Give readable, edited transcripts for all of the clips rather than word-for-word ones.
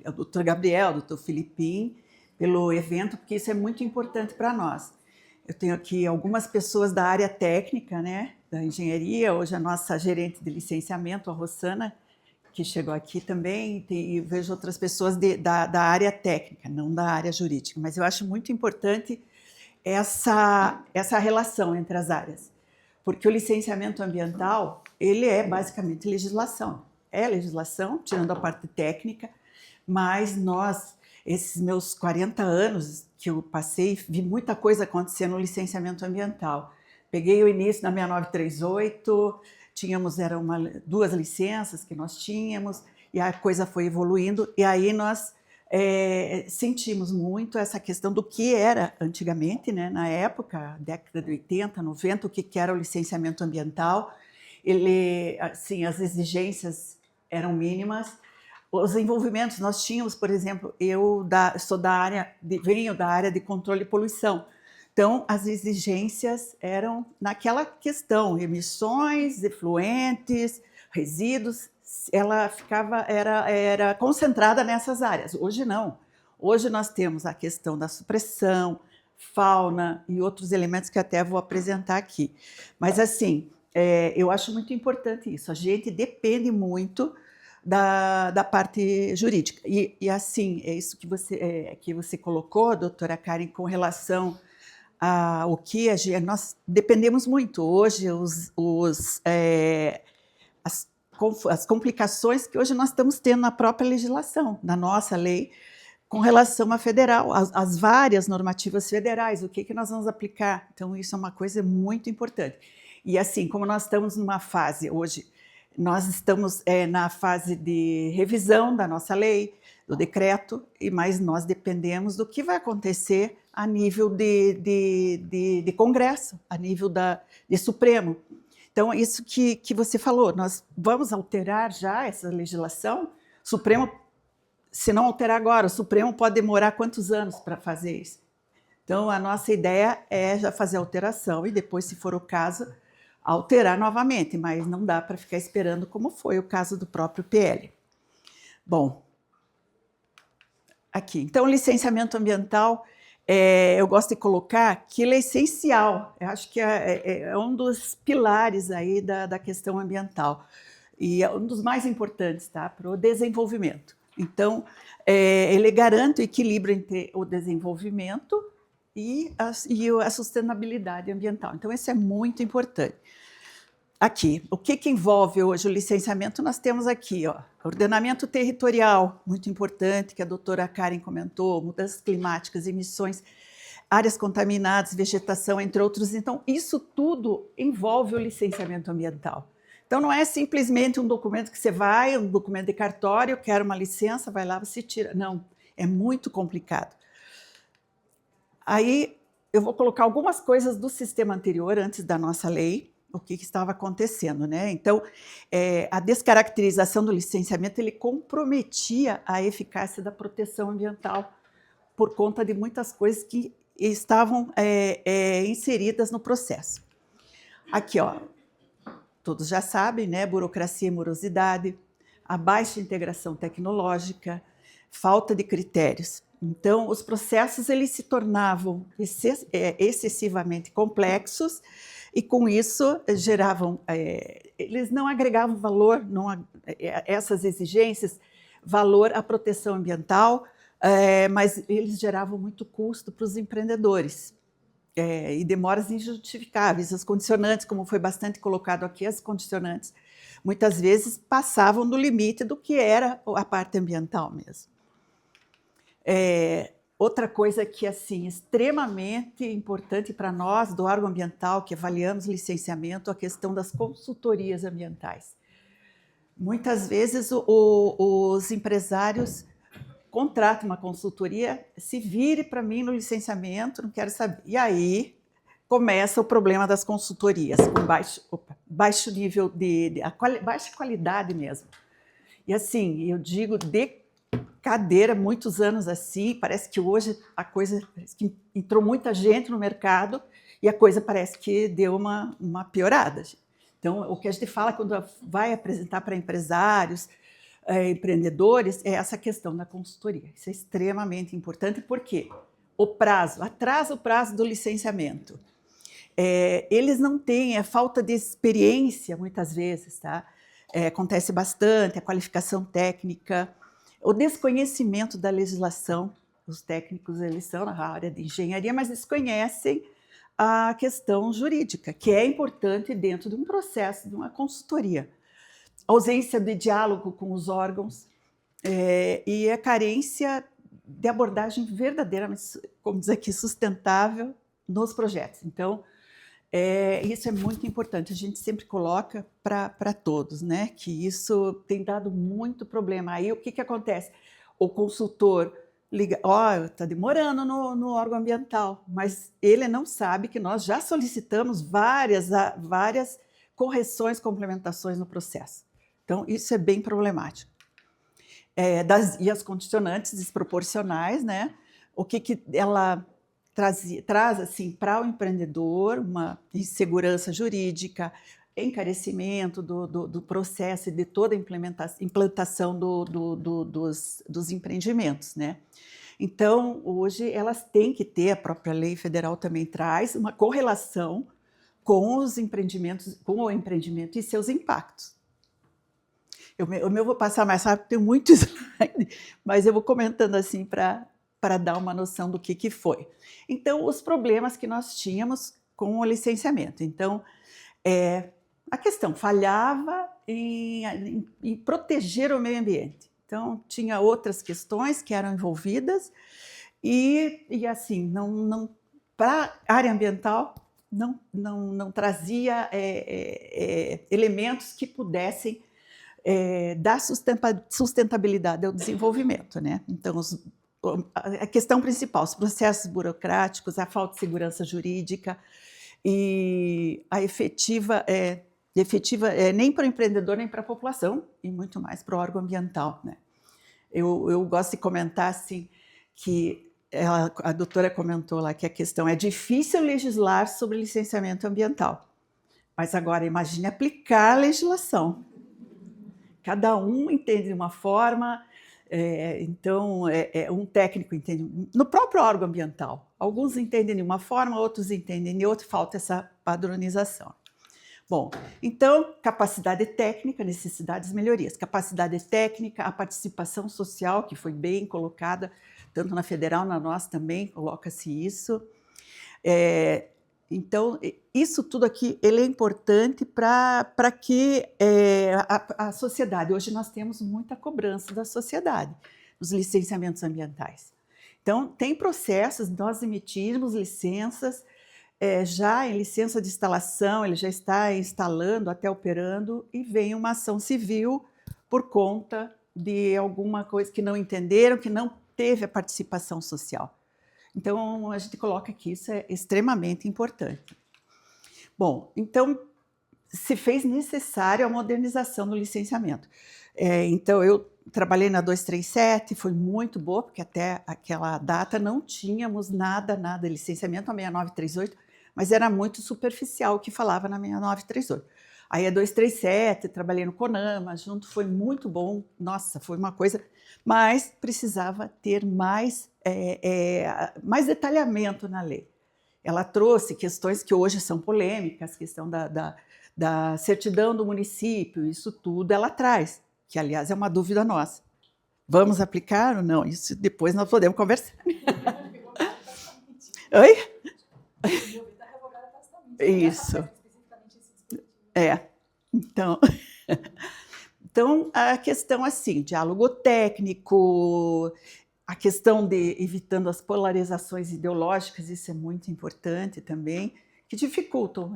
ao doutor Gabriel, ao doutor Filipim, pelo evento, porque isso é muito importante para nós. Eu tenho aqui algumas pessoas da área técnica, né, da engenharia, hoje a nossa gerente de licenciamento, a Rossana, que chegou aqui também, e vejo outras pessoas da área técnica, não da área jurídica, mas eu acho muito importante essa relação entre as áreas, porque o licenciamento ambiental, ele é basicamente legislação, tirando a parte técnica, mas esses meus 40 anos que eu passei, vi muita coisa acontecer no licenciamento ambiental. Peguei o início da 6938, eram 2 licenças que nós tínhamos, e a coisa foi evoluindo, e aí nós sentimos muito essa questão do que era antigamente, né, na época, década de 80, 90, o que era o licenciamento ambiental. Assim, as exigências eram mínimas. Os envolvimentos, nós tínhamos, por exemplo, venho da área de controle de poluição. Então, as exigências eram naquela questão, emissões, efluentes, resíduos, era concentrada nessas áreas. Hoje não. Hoje nós temos a questão da supressão, fauna e outros elementos que até vou apresentar aqui. Mas, assim, eu acho muito importante isso. A gente depende muito da parte jurídica. E assim, é isso que você colocou, doutora Karen, com relação ao que nós dependemos muito. Hoje, as complicações que hoje nós estamos tendo na própria legislação, na nossa lei, com relação à federal, as várias normativas federais, o que nós vamos aplicar. Então, isso é uma coisa muito importante. E assim, como nós estamos numa fase hoje, nós estamos na fase de revisão da nossa lei, do decreto, mas nós dependemos do que vai acontecer a nível de Congresso, a nível de Supremo. Então, isso que você falou, nós vamos alterar já essa legislação. Supremo, se não alterar agora, o Supremo pode demorar quantos anos para fazer isso? Então, a nossa ideia é já fazer a alteração e depois, se for o caso, alterar novamente, mas não dá para ficar esperando, como foi o caso do próprio PL. Bom, aqui. Então, licenciamento ambiental, eu gosto de colocar que ele é essencial. Eu acho que é um dos pilares aí da questão ambiental e é um dos mais importantes, tá, para o desenvolvimento. Então, ele garante o equilíbrio entre o desenvolvimento e a sustentabilidade ambiental. Então, isso é muito importante. Aqui, o que envolve hoje o licenciamento? Nós temos aqui, ó, ordenamento territorial, muito importante, que a doutora Karen comentou, mudanças climáticas, emissões, áreas contaminadas, vegetação, entre outros. Então, isso tudo envolve o licenciamento ambiental. Então, não é simplesmente um documento que você vai, um documento de cartório, quer uma licença, vai lá, você tira. Não, é muito complicado. Aí, eu vou colocar algumas coisas do sistema anterior, antes da nossa lei, o que estava acontecendo, né? Então, a descaracterização do licenciamento, ele comprometia a eficácia da proteção ambiental por conta de muitas coisas que estavam inseridas no processo. Aqui, ó, todos já sabem, né? Burocracia e morosidade, a baixa integração tecnológica, falta de critérios. Então, os processos eles se tornavam excessivamente complexos e, com isso, eles não agregavam valor, essas exigências, valor à proteção ambiental, mas eles geravam muito custo para os empreendedores e demoras injustificáveis. As condicionantes, como foi bastante colocado aqui, as condicionantes muitas vezes passavam do limite do que era a parte ambiental mesmo. Outra coisa que assim, extremamente importante para nós, do órgão ambiental, que avaliamos licenciamento, a questão das consultorias ambientais. Muitas vezes os empresários contratam uma consultoria, se vire para mim no licenciamento, não quero saber. E aí começa o problema das consultorias, com baixo nível baixa qualidade mesmo. E assim, eu digo de cadeira, muitos anos assim, parece que hoje a coisa, parece que entrou muita gente no mercado e a coisa parece que deu uma piorada. Então, o que a gente fala quando vai apresentar para empresários, empreendedores é essa questão da consultoria. Isso é extremamente importante, porque o prazo, atrasa o prazo do licenciamento. Eles não têm, falta de experiência, muitas vezes, tá? Acontece bastante, a qualificação técnica, o desconhecimento da legislação. Os técnicos, eles são na área de engenharia, mas desconhecem a questão jurídica, que é importante dentro de um processo, de uma consultoria. Ausência de diálogo com os órgãos e a carência de abordagem verdadeiramente, como diz aqui, sustentável nos projetos. Então, isso é muito importante, a gente sempre coloca para todos, né? Que isso tem dado muito problema. Aí o que acontece? O consultor liga, está demorando no órgão ambiental, mas ele não sabe que nós já solicitamos várias correções, complementações no processo. Então, isso é bem problemático. E as condicionantes desproporcionais, né? O que ela traz assim, para o empreendedor, uma insegurança jurídica, encarecimento do processo e de toda a implantação dos empreendimentos, né? Então, hoje, elas têm que ter, a própria lei federal também traz uma correlação com os empreendimentos, com o empreendimento e seus impactos. O meu vou passar mais rápido, tem muito slide, mas eu vou comentando assim para dar uma noção do que foi. Então, os problemas que nós tínhamos com o licenciamento. Então, a questão falhava em proteger o meio ambiente. Então, tinha outras questões que eram envolvidas e assim, para a área ambiental, não trazia elementos que pudessem dar sustentabilidade ao desenvolvimento, né? Então, a questão principal, os processos burocráticos, a falta de segurança jurídica e a efetiva nem para o empreendedor, nem para a população, e muito mais para o órgão ambiental, né? Eu gosto de comentar assim, que a doutora comentou lá que a questão é difícil legislar sobre licenciamento ambiental, mas agora imagine aplicar a legislação. Cada um entende de uma forma, então um técnico entende no próprio órgão ambiental. Alguns entendem de uma forma, outros entendem de outra, falta essa padronização. Bom, então, capacidade técnica, necessidades, melhorias. Capacidade técnica, a participação social, que foi bem colocada, tanto na federal, na nossa também, coloca-se isso. Então, isso tudo aqui ele é importante para que a sociedade... Hoje nós temos muita cobrança da sociedade, nos licenciamentos ambientais. Então, tem processos, nós emitirmos licenças, já em licença de instalação, ele já está instalando, até operando, e vem uma ação civil por conta de alguma coisa que não entenderam, que não teve a participação social. Então, a gente coloca que isso é extremamente importante. Bom, então, se fez necessário a modernização do licenciamento. Então, eu trabalhei na 237, foi muito boa, porque até aquela data não tínhamos nada de licenciamento, a 6938, mas era muito superficial o que falava na 6938. Aí a 237, trabalhei no CONAMA, junto, foi muito bom, nossa, foi uma coisa, mas precisava ter mais detalhamento na lei. Ela trouxe questões que hoje são polêmicas, questão da certidão do município, isso tudo ela traz, que aliás é uma dúvida nossa. Vamos aplicar ou não? Isso depois nós podemos conversar. Oi? Isso. Então, a questão assim, diálogo técnico, a questão de evitando as polarizações ideológicas, isso é muito importante também, que dificultam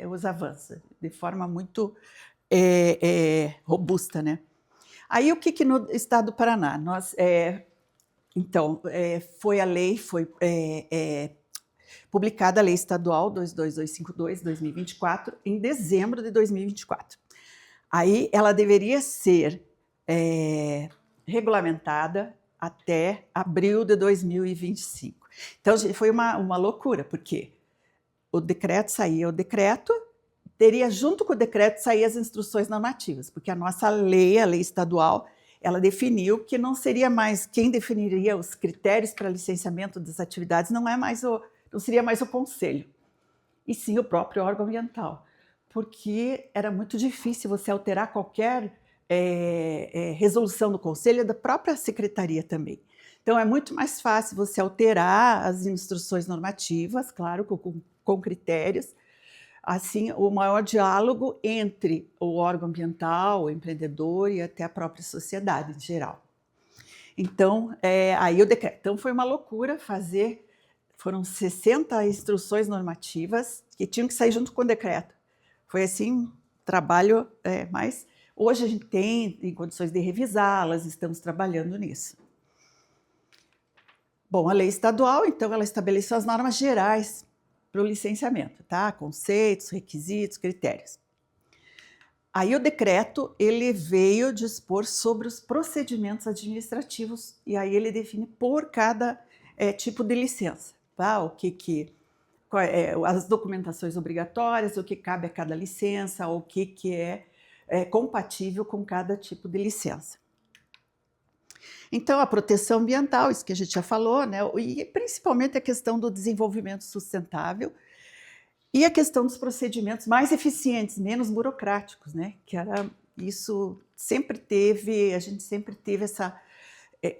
os avanços de forma muito robusta, né? Aí, o que no estado do Paraná? Foi a lei, publicada a Lei Estadual 22252-2024 em dezembro de 2024. Aí ela deveria ser regulamentada até abril de 2025. Então, foi uma loucura, porque o decreto saía, teria junto com o decreto sair as instruções normativas, porque a nossa lei, a lei estadual, ela definiu que não seria mais quem definiria os critérios para licenciamento das atividades, não seria mais o conselho, e sim o próprio órgão ambiental, porque era muito difícil você alterar qualquer resolução do conselho e da própria secretaria também. Então, é muito mais fácil você alterar as instruções normativas, claro, com critérios, assim, o maior diálogo entre o órgão ambiental, o empreendedor e até a própria sociedade em geral. Então, aí o decreto. Então, foi uma loucura fazer, foram 60 instruções normativas que tinham que sair junto com o decreto. Foi assim, um trabalho, mas hoje a gente tem em condições de revisá-las, estamos trabalhando nisso. Bom, a lei estadual, então, ela estabeleceu as normas gerais para o licenciamento, tá? Conceitos, requisitos, critérios. Aí o decreto, ele veio dispor sobre os procedimentos administrativos e aí ele define por cada tipo de licença, tá? As documentações obrigatórias, o que cabe a cada licença, o que é compatível com cada tipo de licença. Então, a proteção ambiental, isso que a gente já falou, né? E principalmente a questão do desenvolvimento sustentável e a questão dos procedimentos mais eficientes, menos burocráticos, né? Que era isso, a gente sempre teve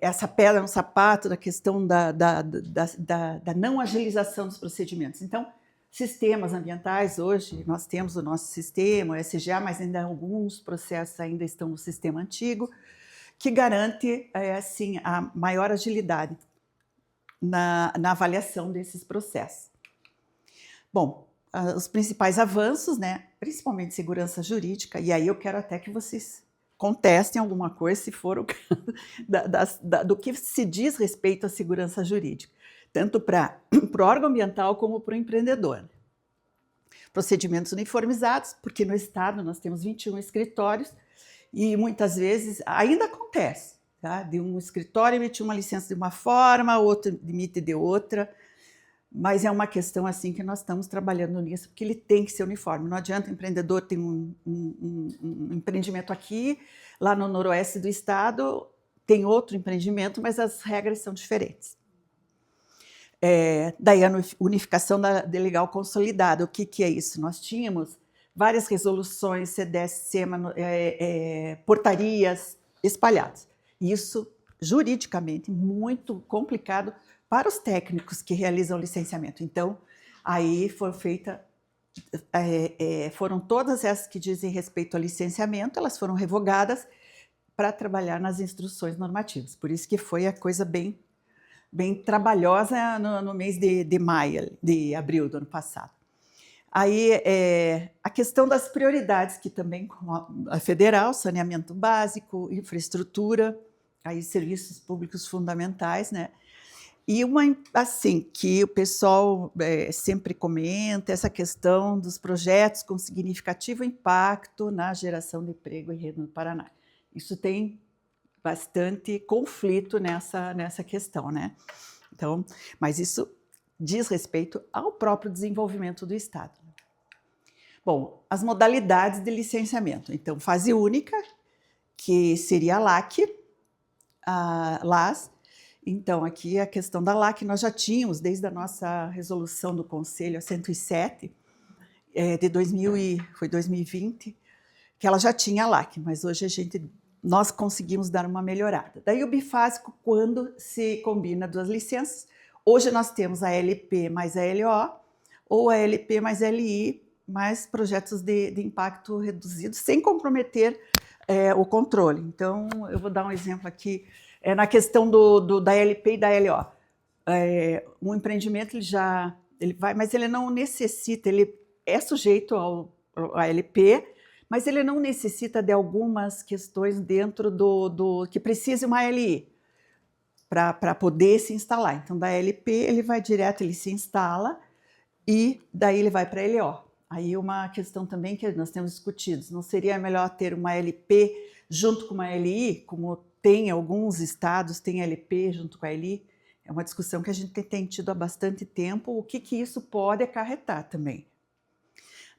essa pedra no sapato da questão da não agilização dos procedimentos. Então, sistemas ambientais, hoje nós temos o nosso sistema, o SGA, mas ainda alguns processos ainda estão no sistema antigo, que garante assim, a maior agilidade na avaliação desses processos. Bom, os principais avanços, né, principalmente segurança jurídica, e aí eu quero até que vocês contestem alguma coisa, se for o caso, do que se diz respeito à segurança jurídica, tanto para o órgão ambiental como para o empreendedor. Procedimentos uniformizados, porque no Estado nós temos 21 escritórios, e muitas vezes ainda acontece, tá? De um escritório emitir uma licença de uma forma, outro emite de outra, mas é uma questão assim que nós estamos trabalhando nisso, porque ele tem que ser uniforme. Não adianta o empreendedor ter um empreendimento aqui, lá no noroeste do estado, tem outro empreendimento, mas as regras são diferentes. Daí a unificação de legal consolidada. O que é isso? Nós tínhamos várias resoluções, CDS, SEMA, portarias espalhadas. Isso, juridicamente, muito complicado para os técnicos que realizam o licenciamento. Então, aí foram todas essas que dizem respeito ao licenciamento, elas foram revogadas para trabalhar nas instruções normativas. Por isso que foi a coisa bem trabalhosa no mês de abril do ano passado. Aí, a questão das prioridades, que também, como a federal, saneamento básico, infraestrutura, aí serviços públicos fundamentais, né? E assim, que o pessoal sempre comenta, essa questão dos projetos com significativo impacto na geração de emprego e renda no Paraná. Isso tem bastante conflito nessa questão, né? Então, mas isso diz respeito ao próprio desenvolvimento do Estado. Bom, as modalidades de licenciamento. Então, fase única, que seria a LAC, a LAS. Então, aqui a questão da LAC nós já tínhamos, desde a nossa resolução do Conselho, a 107, de 2020, que ela já tinha a LAC, mas hoje nós conseguimos dar uma melhorada. Daí o bifásico, quando se combina duas licenças, hoje nós temos a LP mais a LO, ou a LP mais LI, mais projetos de impacto reduzido, sem comprometer o controle. Então, eu vou dar um exemplo aqui, na questão da LP e da LO. Um empreendimento, mas ele não necessita, ele é sujeito à LP, mas ele não necessita de algumas questões dentro que precise uma LI para poder se instalar. Então, da LP, ele vai direto, ele se instala, e daí ele vai para a LO. Aí uma questão também que nós temos discutido, não seria melhor ter uma LP junto com uma LI, como tem alguns estados, tem LP junto com a LI? É uma discussão que a gente tem tido há bastante tempo, o que isso pode acarretar também.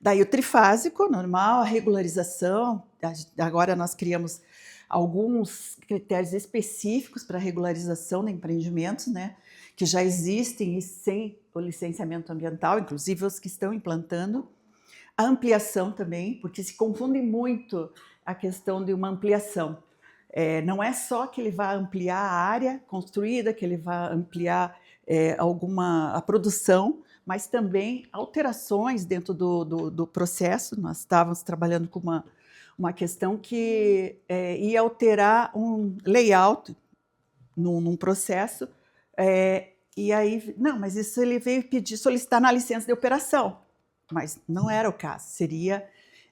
Daí o trifásico, normal, a regularização, agora nós criamos alguns critérios específicos para regularização de empreendimentos, né, que já existem e sem o licenciamento ambiental, inclusive os que estão implantando. A ampliação também, porque se confunde muito a questão de uma ampliação. Não é só que ele vai ampliar a área construída, que ele vai ampliar a produção, mas também alterações dentro do processo. Nós estávamos trabalhando com uma questão que ia alterar um layout num processo, e aí, não, mas isso ele veio solicitar na licença de operação, mas não era o caso,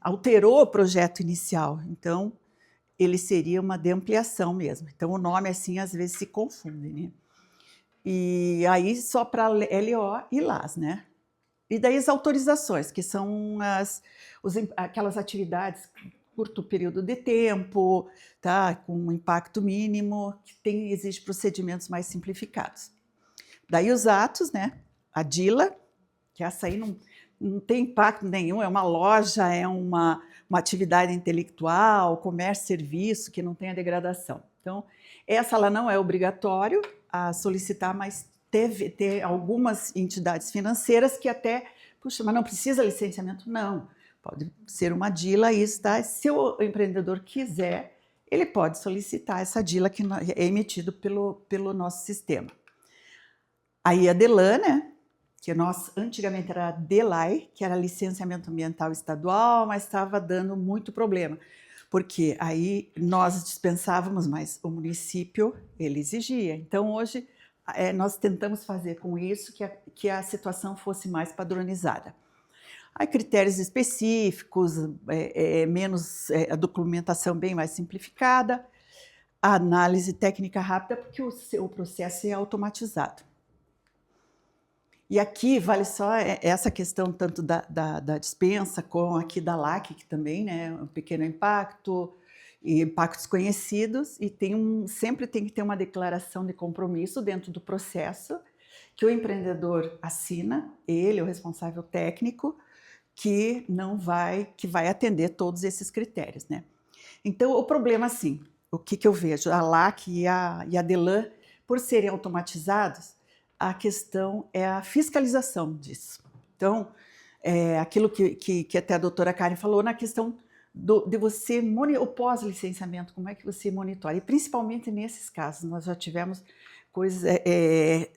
alterou o projeto inicial, então ele seria uma de ampliação mesmo. Então o nome assim às vezes se confunde, né? E aí só para LO e LAS, né? E daí as autorizações, que são aquelas atividades curto período de tempo, tá? Com impacto mínimo, que exige procedimentos mais simplificados. Daí os atos, né? A DILA, que essa aí não tem impacto nenhum, é uma loja, é uma atividade intelectual, comércio, serviço, que não tem a degradação. Então, essa ela não é obrigatório a solicitar, mas ter algumas entidades financeiras que até, puxa, mas não precisa licenciamento? Não, pode ser uma DILA e está. Se o empreendedor quiser, ele pode solicitar essa DILA que é emitido pelo nosso sistema. Aí a DELAN, né? Que nós antigamente era a DELAI, que era licenciamento ambiental estadual, mas estava dando muito problema, porque aí nós dispensávamos, mas o município ele exigia. Então hoje nós tentamos fazer com isso que a situação fosse mais padronizada. Aí critérios específicos, a documentação bem mais simplificada, a análise técnica rápida, porque o processo é automatizado. E aqui vale só essa questão tanto da dispensa, como aqui da LAC, que também, né, um pequeno impacto, e impactos conhecidos, e sempre tem que ter uma declaração de compromisso dentro do processo, que o empreendedor assina, ele, o responsável técnico, que vai atender todos esses critérios, né? Então, o problema, assim, o que eu vejo? A LAC e a DELAN, por serem automatizados, a questão é a fiscalização disso. Então, aquilo que até a doutora Karen falou, na questão de você, o pós-licenciamento, como é que você monitora? E principalmente nesses casos, nós já tivemos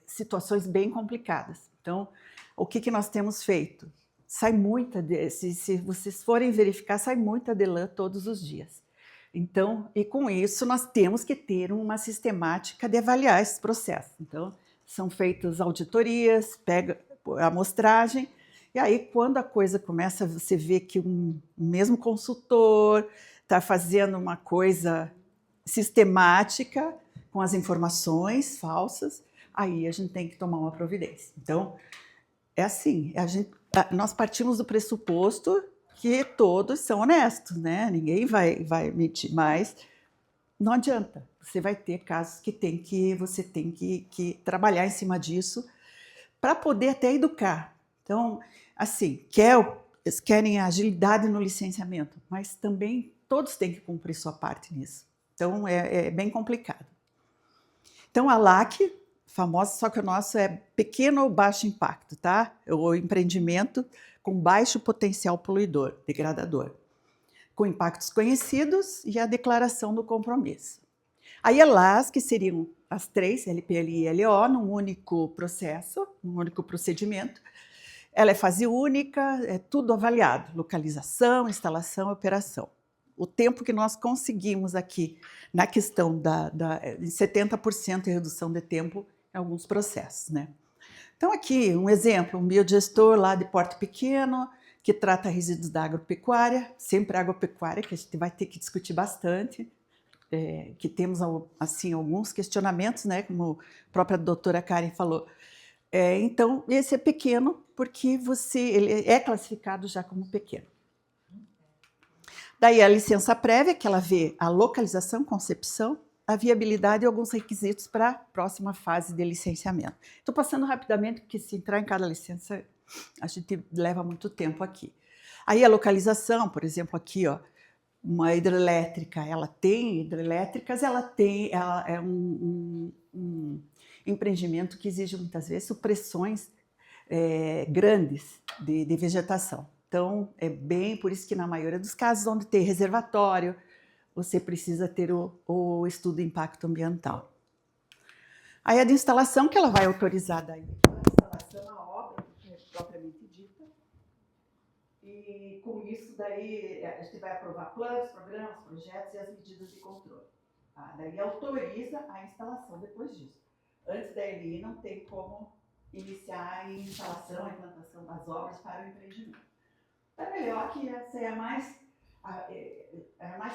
situações bem complicadas. Então, o que nós temos feito? Sai muita, se vocês forem verificar, sai muita DELAN todos os dias. Então, e com isso, nós temos que ter uma sistemática de avaliar esse processo. Então, são feitas auditorias, pega a amostragem, e aí quando a coisa começa, você vê que um mesmo consultor está fazendo uma coisa sistemática, com as informações falsas, aí a gente tem que tomar uma providência. Então, é assim, nós partimos do pressuposto que todos são honestos, né? Ninguém vai mentir, mas não adianta. Você vai ter casos que você tem que trabalhar em cima disso para poder até educar. Então, assim, eles querem agilidade no licenciamento, mas também todos têm que cumprir sua parte nisso. Então, é bem complicado. Então, a LAC, famosa, só que o nosso é pequeno ou baixo impacto, tá? O empreendimento com baixo potencial poluidor, degradador, com impactos conhecidos e a declaração do compromisso. Aí a LAS, que seriam as três, LPLI e LO, num único processo, num único procedimento. Ela é fase única, é tudo avaliado, localização, instalação, operação. O tempo que nós conseguimos aqui, na questão de 70% de redução de tempo em alguns processos, né? Então aqui, um exemplo, um biodigestor lá de porte pequeno, que trata resíduos da agropecuária, sempre agropecuária, que a gente vai ter que discutir bastante, que temos assim, alguns questionamentos, né, como a própria doutora Karen falou. Então, esse é pequeno porque ele é classificado já como pequeno. Daí a licença prévia, que ela vê a localização, concepção, a viabilidade e alguns requisitos para a próxima fase de licenciamento. Estou passando rapidamente, porque se entrar em cada licença, a gente leva muito tempo aqui. Aí a localização, por exemplo, aqui, ó, uma hidrelétrica, ela tem hidrelétricas, ela é um empreendimento que exige muitas vezes supressões grandes de vegetação. Então, é bem por isso que na maioria dos casos onde tem reservatório, você precisa ter o estudo de impacto ambiental. Aí a de instalação, que ela vai autorizar daí a instalação, a obra, que é propriamente dita. E com isso daí a gente vai aprovar planos, programas, projetos e as medidas de controle. Tá? Daí autoriza a instalação depois disso. Antes da LI não tem como iniciar a instalação, a implantação das obras para o empreendimento. É melhor que essa é a mais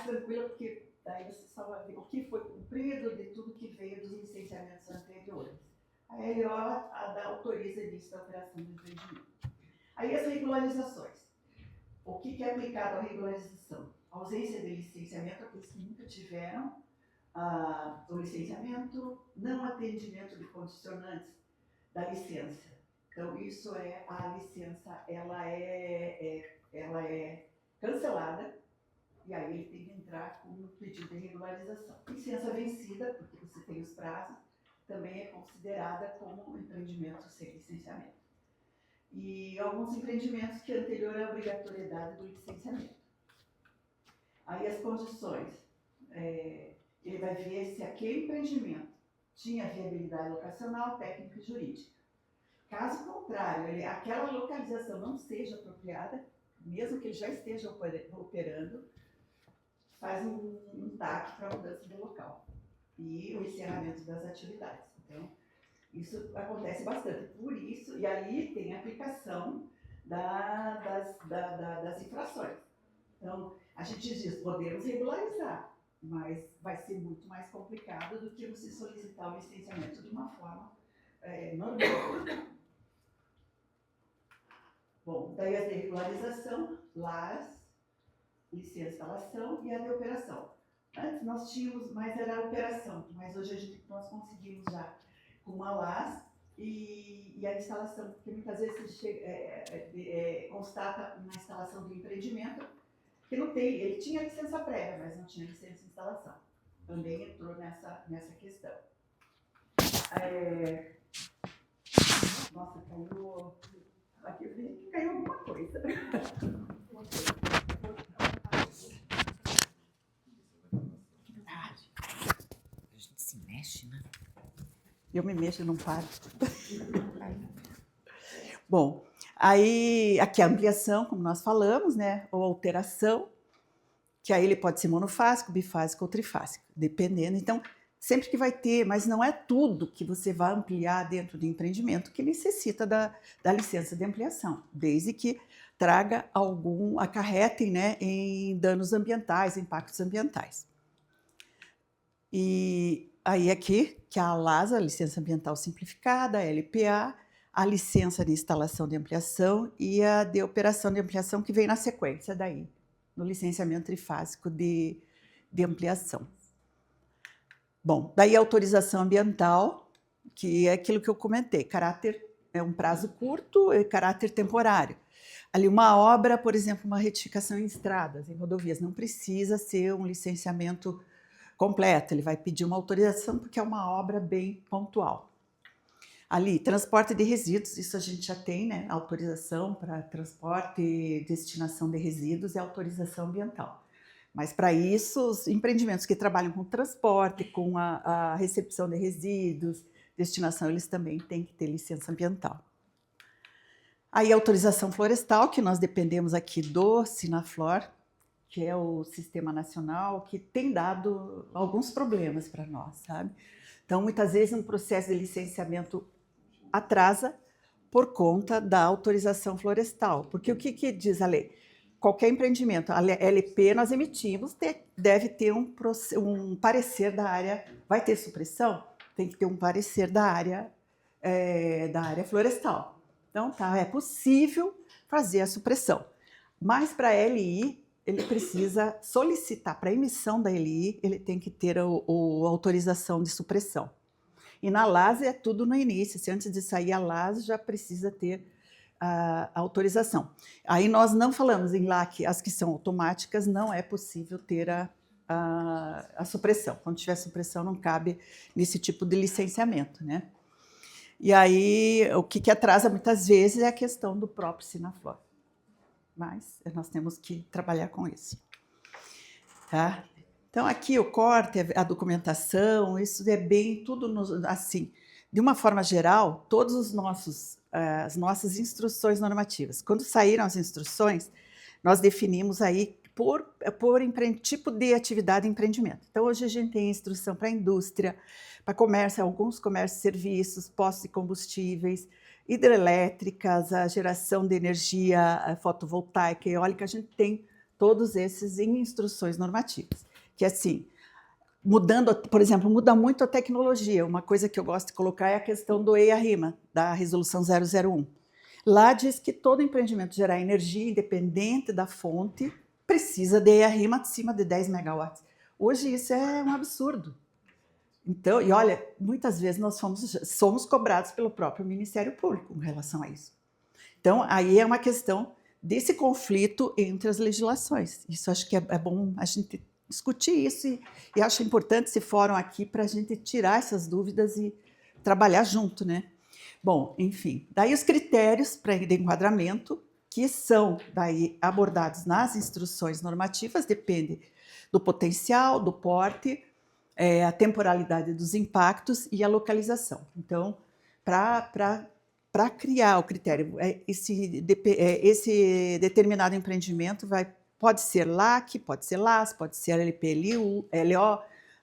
tranquila, porque daí você só vai ver o que foi cumprido de tudo que veio dos licenciamentos anteriores. A LO autoriza início da operação do empreendimento. Aí as regularizações. O que é aplicado à regularização? A ausência de licenciamento, aqueles que nunca tiveram o licenciamento, não atendimento de condicionantes da licença. Então, isso é a licença, ela é cancelada, e aí ele tem que entrar com um pedido de regularização. Licença vencida, porque você tem os prazos, também é considerada como um empreendimento sem licenciamento. E alguns empreendimentos que anterior à obrigatoriedade do licenciamento. Aí as condições, ele vai ver se aquele empreendimento tinha viabilidade locacional, técnica e jurídica. Caso contrário, aquela localização não seja apropriada, mesmo que ele já esteja operando, faz um TAC para a mudança de local e o encerramento das atividades. Então, isso acontece bastante. Por isso, e aí tem a aplicação das infrações. Então, a gente diz, podemos regularizar, mas vai ser muito mais complicado do que você solicitar o licenciamento de uma forma normal. Bom, daí a de regularização, LAS, licença de instalação e a de operação. Antes nós tínhamos, mas era a operação, mas hoje nós conseguimos já com uma LAS e a instalação, porque muitas vezes você constata uma instalação do empreendimento que não tem, ele tinha licença prévia, mas não tinha licença de instalação. Também entrou nessa questão. Nossa, caiu... Aqui eu vi que caiu alguma coisa. A gente se mexe, né? Eu me mexo e não paro. Bom, aí aqui a ampliação, como nós falamos, né? Ou alteração, que aí ele pode ser monofásico, bifásico ou trifásico, dependendo. Então, sempre que vai ter, mas não é tudo que você vai ampliar dentro do empreendimento que necessita da licença de ampliação, desde que traga acarretem, né, em danos ambientais, impactos ambientais. E aí aqui, que a LAS, a licença ambiental simplificada, a LPA, a licença de instalação de ampliação e a de operação de ampliação que vem na sequência daí, no licenciamento trifásico de ampliação. Bom, daí a autorização ambiental, que é aquilo que eu comentei, é um prazo curto e caráter temporário. Ali uma obra, por exemplo, uma retificação em estradas, em rodovias, não precisa ser um licenciamento completo, ele vai pedir uma autorização porque é uma obra bem pontual. Ali, transporte de resíduos, isso a gente já tem, né? Autorização para transporte e destinação de resíduos é autorização ambiental. Mas, para isso, os empreendimentos que trabalham com transporte, com a recepção de resíduos, destinação, eles também têm que ter licença ambiental. Aí, a autorização florestal, que nós dependemos aqui do Sinaflor, que é o Sistema Nacional, que tem dado alguns problemas para nós, sabe? Então, muitas vezes, um processo de licenciamento atrasa por conta da autorização florestal. Porque o que diz a lei? Qualquer empreendimento, a LP nós emitimos, deve ter um parecer da área, vai ter supressão? Tem que ter um parecer da área florestal. Então, é possível fazer a supressão. Mas para a LI, ele precisa solicitar, para a emissão da LI, ele tem que ter a autorização de supressão. E na LAS é tudo no início, se antes de sair a LAS já precisa ter a autorização. Aí nós não falamos em LAC, as que são automáticas, não é possível ter a supressão. Quando tiver supressão, não cabe nesse tipo de licenciamento, né? E aí, o que atrasa muitas vezes é a questão do próprio Sinaflor. Mas nós temos que trabalhar com isso. Tá? Então, aqui o corte, a documentação, isso é bem tudo assim. De uma forma geral, todos as nossas instruções normativas. Quando saíram as instruções, nós definimos aí por tipo de atividade e empreendimento. Então, hoje a gente tem instrução para indústria, para comércio, alguns comércios e serviços, postos de combustíveis, hidrelétricas, a geração de energia fotovoltaica e eólica, a gente tem todos esses em instruções normativas. Que assim, mudando, por exemplo, muda muito a tecnologia. Uma coisa que eu gosto de colocar é a questão do EIA-RIMA, da Resolução 001. Lá diz que todo empreendimento gerar energia independente da fonte precisa de EIA-RIMA acima de 10 megawatts. Hoje isso é um absurdo. Então, e olha, muitas vezes nós somos cobrados pelo próprio Ministério Público com relação a isso. Então, aí é uma questão desse conflito entre as legislações. Isso acho que é bom a gente discutir isso e acho importante esse fórum aqui para a gente tirar essas dúvidas e trabalhar junto, né? Bom, enfim, daí os critérios para de enquadramento, que são daí abordados nas instruções normativas, depende do potencial, do porte, a temporalidade dos impactos e a localização. Então, para criar o critério, esse determinado empreendimento pode ser LAC, pode ser LAS, pode ser LPLO,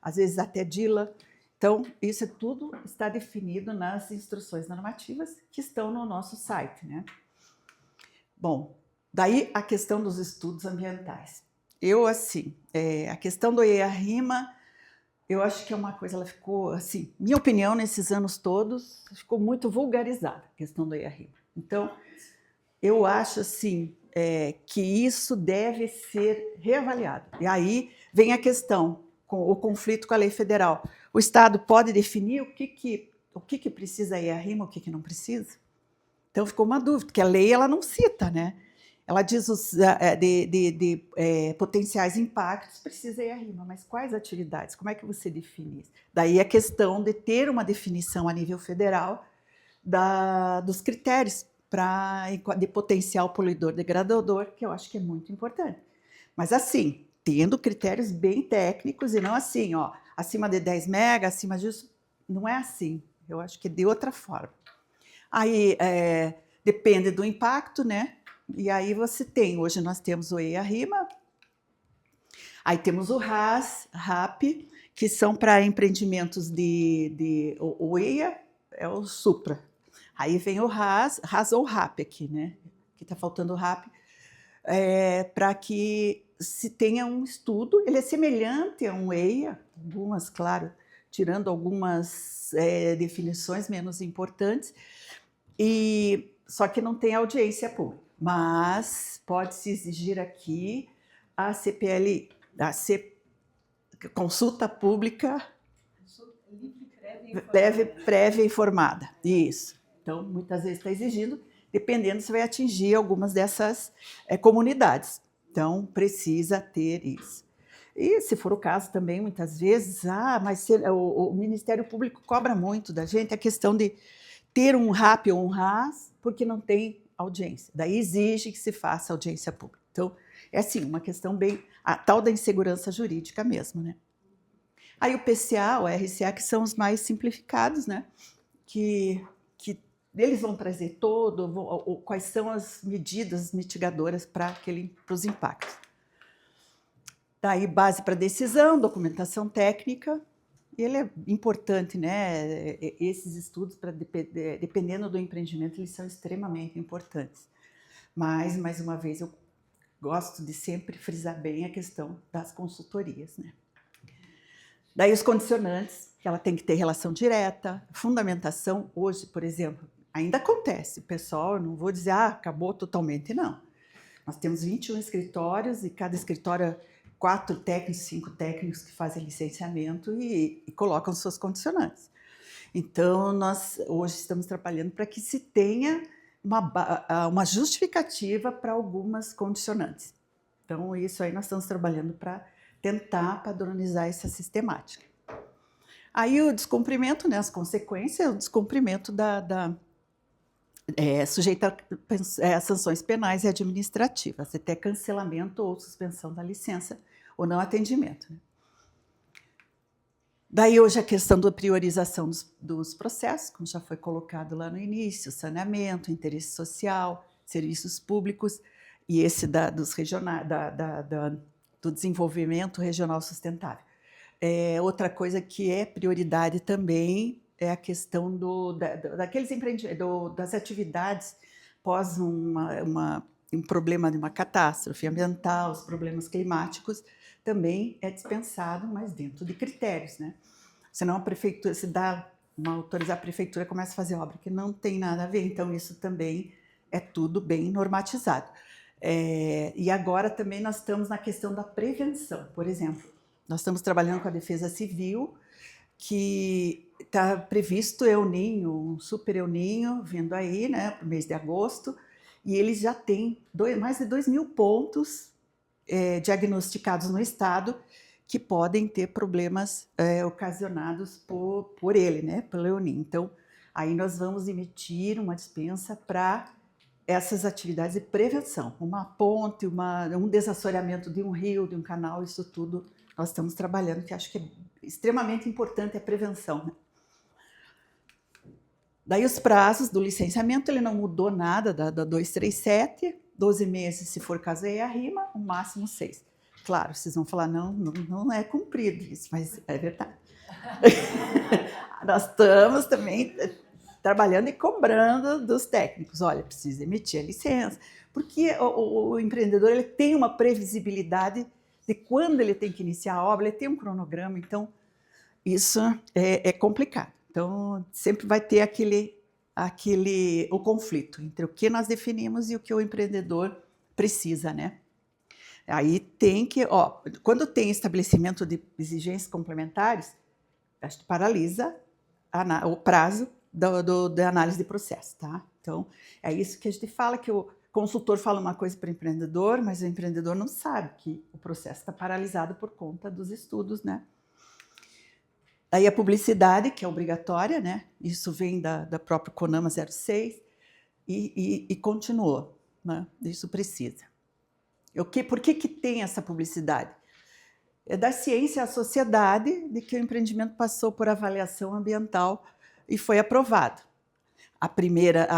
às vezes até DILA. Então, isso tudo está definido nas instruções normativas que estão no nosso site, né? Bom, daí a questão dos estudos ambientais. A questão do EIA-RIMA, eu acho que é uma coisa, ela ficou, assim, minha opinião, nesses anos todos, ficou muito vulgarizada, a questão do EIA-RIMA. Então, eu acho, assim, que isso deve ser reavaliado. E aí vem a questão, o conflito com a lei federal. O Estado pode definir o que precisa EIA-RIMA, o que não precisa? Então, ficou uma dúvida, porque a lei ela não cita, né? Ela diz os potenciais impactos, precisa EIA-RIMA, mas quais atividades? Como é que você define isso? Daí a questão de ter uma definição a nível federal dos critérios de potencial poluidor degradador, que eu acho que é muito importante. Mas assim, tendo critérios bem técnicos e não assim, ó, acima de 10 mega, acima disso, não é assim. Eu acho que é de outra forma. Aí depende do impacto, né? E aí hoje nós temos o EIA-RIMA, aí temos o RAP, que são para empreendimentos o EIA é o Supra. Aí vem o RAS ou RAP aqui, né? Aqui está faltando o RAP, para que se tenha um estudo, ele é semelhante a um EIA, algumas, claro, tirando algumas definições menos importantes, só que não tem audiência pública. Mas pode-se exigir aqui a CPLI, consulta pública prévia informada. Isso. Então, muitas vezes está exigindo, dependendo se vai atingir algumas dessas comunidades. Então, precisa ter isso. E, se for o caso também, muitas vezes, mas o Ministério Público cobra muito da gente a questão de ter um RAP ou um RAS, porque não tem audiência. Daí exige que se faça audiência pública. Então, é assim, uma questão bem... a tal da insegurança jurídica mesmo, né? Aí o PCA, o RCA, que são os mais simplificados, né? Que eles vão trazer quais são as medidas mitigadoras para os impactos. Daí, base para decisão, documentação técnica. Ele é importante, né? Esses estudos, dependendo do empreendimento, eles são extremamente importantes. Mas, mais uma vez, eu gosto de sempre frisar bem a questão das consultorias, né? Daí os condicionantes, que ela tem que ter relação direta, fundamentação. Hoje, por exemplo, ainda acontece, pessoal, não vou dizer, acabou totalmente, não. Nós temos 21 escritórios e cada escritório 4 técnicos, 5 técnicos que fazem licenciamento e colocam suas condicionantes. Então, nós hoje estamos trabalhando para que se tenha uma justificativa para algumas condicionantes. Então, isso aí nós estamos trabalhando para tentar padronizar essa sistemática. Aí o descumprimento, né, as consequências, o descumprimento sujeito a sanções penais e administrativas, até cancelamento ou suspensão da licença ou não atendimento. Né? Daí hoje a questão da priorização dos processos, como já foi colocado lá no início, saneamento, interesse social, serviços públicos e esse dos regionais, do desenvolvimento regional sustentável. Outra coisa que é prioridade também é a questão daqueles empreendimentos, das atividades pós um problema de uma catástrofe ambiental, os problemas climáticos, também é dispensado, mas dentro de critérios, né? Senão a prefeitura, se dá autorizar a prefeitura, começa a fazer obra que não tem nada a ver, então isso também é tudo bem normatizado. E agora também nós estamos na questão da prevenção, por exemplo. Nós estamos trabalhando com a Defesa Civil, que está previsto El Niño, um super El Niño, vindo aí, né, para o mês de agosto, e eles já têm mais de 2.000 pontos diagnosticados no estado que podem ter problemas ocasionados por ele, né, pelo El Niño. Então, aí nós vamos emitir uma dispensa para essas atividades de prevenção, uma ponte, um desassoreamento de um rio, de um canal, isso tudo nós estamos trabalhando, que acho que é extremamente importante a prevenção. Né? Daí os prazos do licenciamento, ele não mudou nada da 237, 12 meses se for caso é a rima, o máximo 6. Claro, vocês vão falar, não é cumprido isso, mas é verdade. Nós estamos também trabalhando e cobrando dos técnicos, olha, precisa emitir a licença, porque o empreendedor ele tem uma previsibilidade de quando ele tem que iniciar a obra, ele tem um cronograma, então isso é complicado. Então, sempre vai ter o conflito entre o que nós definimos e o que o empreendedor precisa, né? Aí tem que, quando tem estabelecimento de exigências complementares, acho que paralisa o prazo da análise de processo, tá? Então, é isso que a gente fala, que o consultor fala uma coisa para o empreendedor, mas o empreendedor não sabe que o processo está paralisado por conta dos estudos, né? Aí a publicidade, que é obrigatória, né? Isso vem da própria CONAMA 06 e continuou, né? Isso precisa. Por que tem essa publicidade? É da ciência à sociedade de que o empreendimento passou por avaliação ambiental e foi aprovado. A primeira,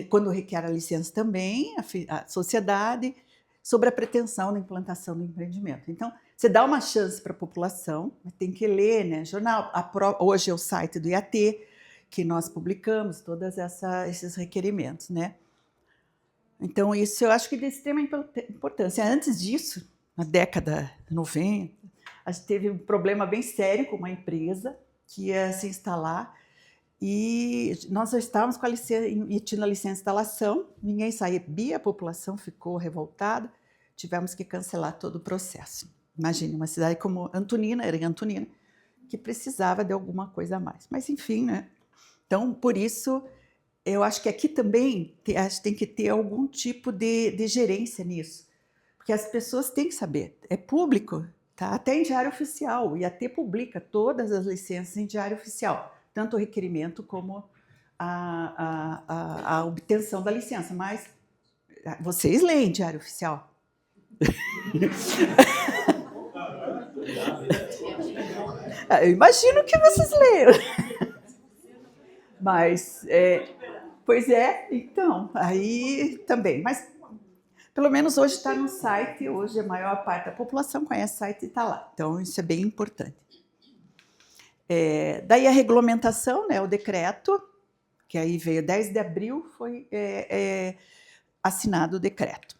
quando requer a licença também, a sociedade, sobre a pretensão da implantação do empreendimento. Então, você dá uma chance para a população, tem que ler, né? Jornal. Hoje é o site do IAT, que nós publicamos todos esses requerimentos, né? Então, isso eu acho que é de extrema importância. Antes disso, na década de 90, a gente teve um problema bem sério com uma empresa que ia se instalar e nós já estávamos emitindo a licença de instalação, ninguém sabia, a população ficou revoltada, tivemos que cancelar todo o processo. Imagine, uma cidade como Antonina, que precisava de alguma coisa a mais. Mas, enfim, né? Então, por isso, eu acho que aqui também a gente tem que ter algum tipo de gerência nisso, porque as pessoas têm que saber, é público, tá? Até em diário oficial, o IAT publica todas as licenças em diário oficial, tanto o requerimento como a obtenção da licença, mas vocês leem diário oficial? Eu imagino que vocês leram. Mas, pois então, aí também. Mas, pelo menos hoje está no site, hoje a maior parte da população conhece o site e está lá. Então, isso é bem importante. Daí a regulamentação, né, o decreto, que aí veio 10 de abril, foi assinado o decreto.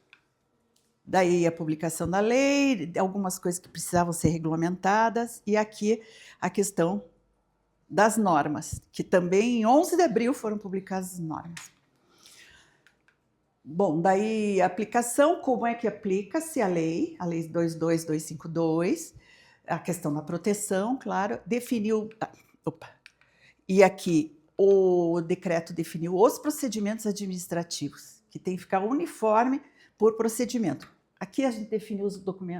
Daí a publicação da lei, algumas coisas que precisavam ser regulamentadas, e aqui a questão das normas, que também em 11 de abril foram publicadas as normas. Bom, daí a aplicação, como é que aplica-se a lei 22252, a questão da proteção, claro, definiu... e aqui o decreto definiu os procedimentos administrativos, que tem que ficar uniforme por procedimento. Aqui a gente definiu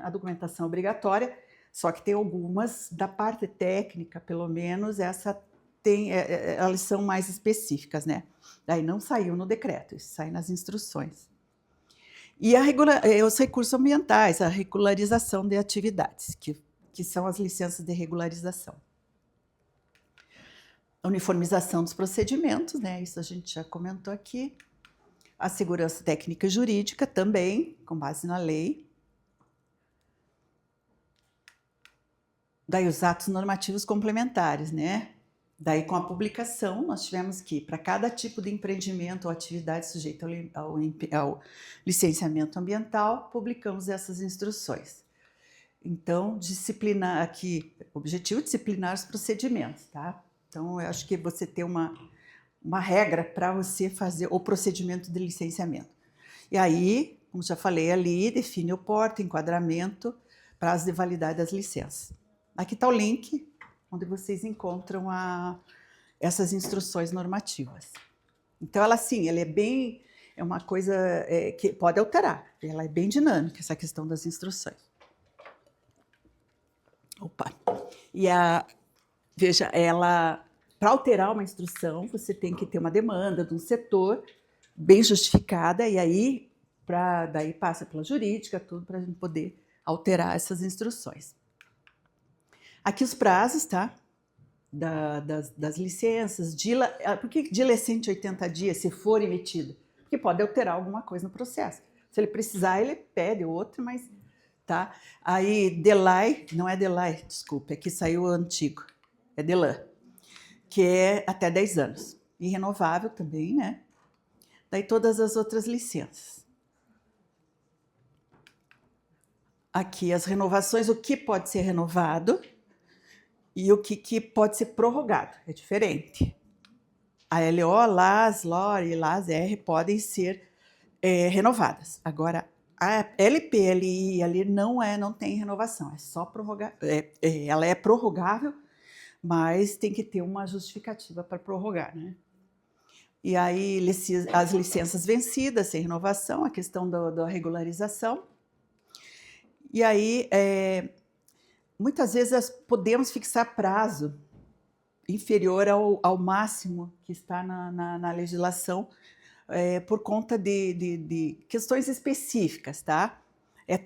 a documentação obrigatória, só que tem algumas, da parte técnica, pelo menos, elas são mais específicas, né? Daí não saiu no decreto, isso sai nas instruções. E os recursos ambientais, a regularização de atividades, que são as licenças de regularização. A uniformização dos procedimentos, né? Isso a gente já comentou aqui. A segurança técnica e jurídica também, com base na lei. Daí os atos normativos complementares, né? Daí com a publicação, nós tivemos que, para cada tipo de empreendimento ou atividade sujeita ao licenciamento ambiental, publicamos essas instruções. Então, disciplinar aqui, objetivo disciplinar os procedimentos, tá? Então, eu acho que você tem uma regra para você fazer o procedimento de licenciamento. E aí, como já falei ali, define o porte, enquadramento, prazo de validade das licenças. Aqui está o link, onde vocês encontram essas instruções normativas. Então, ela é uma coisa que pode alterar, ela é bem dinâmica, essa questão das instruções. Opa! Veja, para alterar uma instrução, você tem que ter uma demanda de um setor bem justificada, e aí, daí passa pela jurídica, tudo, para a gente poder alterar essas instruções. Aqui os prazos, tá? Das licenças. Por que DILA é 180 dias, se for emitido? Porque pode alterar alguma coisa no processo. Se ele precisar, ele pede outro, mas... Tá? Aí, DELAI, não é DELAI, desculpa, é que saiu o antigo, é DELAN, que é até 10 anos. E renovável também, né? Daí todas as outras licenças. Aqui as renovações, o que pode ser renovado e o que pode ser prorrogado, é diferente. A LO, LAS, LOR e LAS-R podem ser renovadas. Agora, a LPLI ali não tem renovação, é só prorrogar. Ela é prorrogável, mas tem que ter uma justificativa para prorrogar, né? E aí as licenças vencidas, sem renovação, a questão da regularização. E aí, muitas vezes podemos fixar prazo inferior ao máximo que está na legislação, por conta de questões específicas, tá?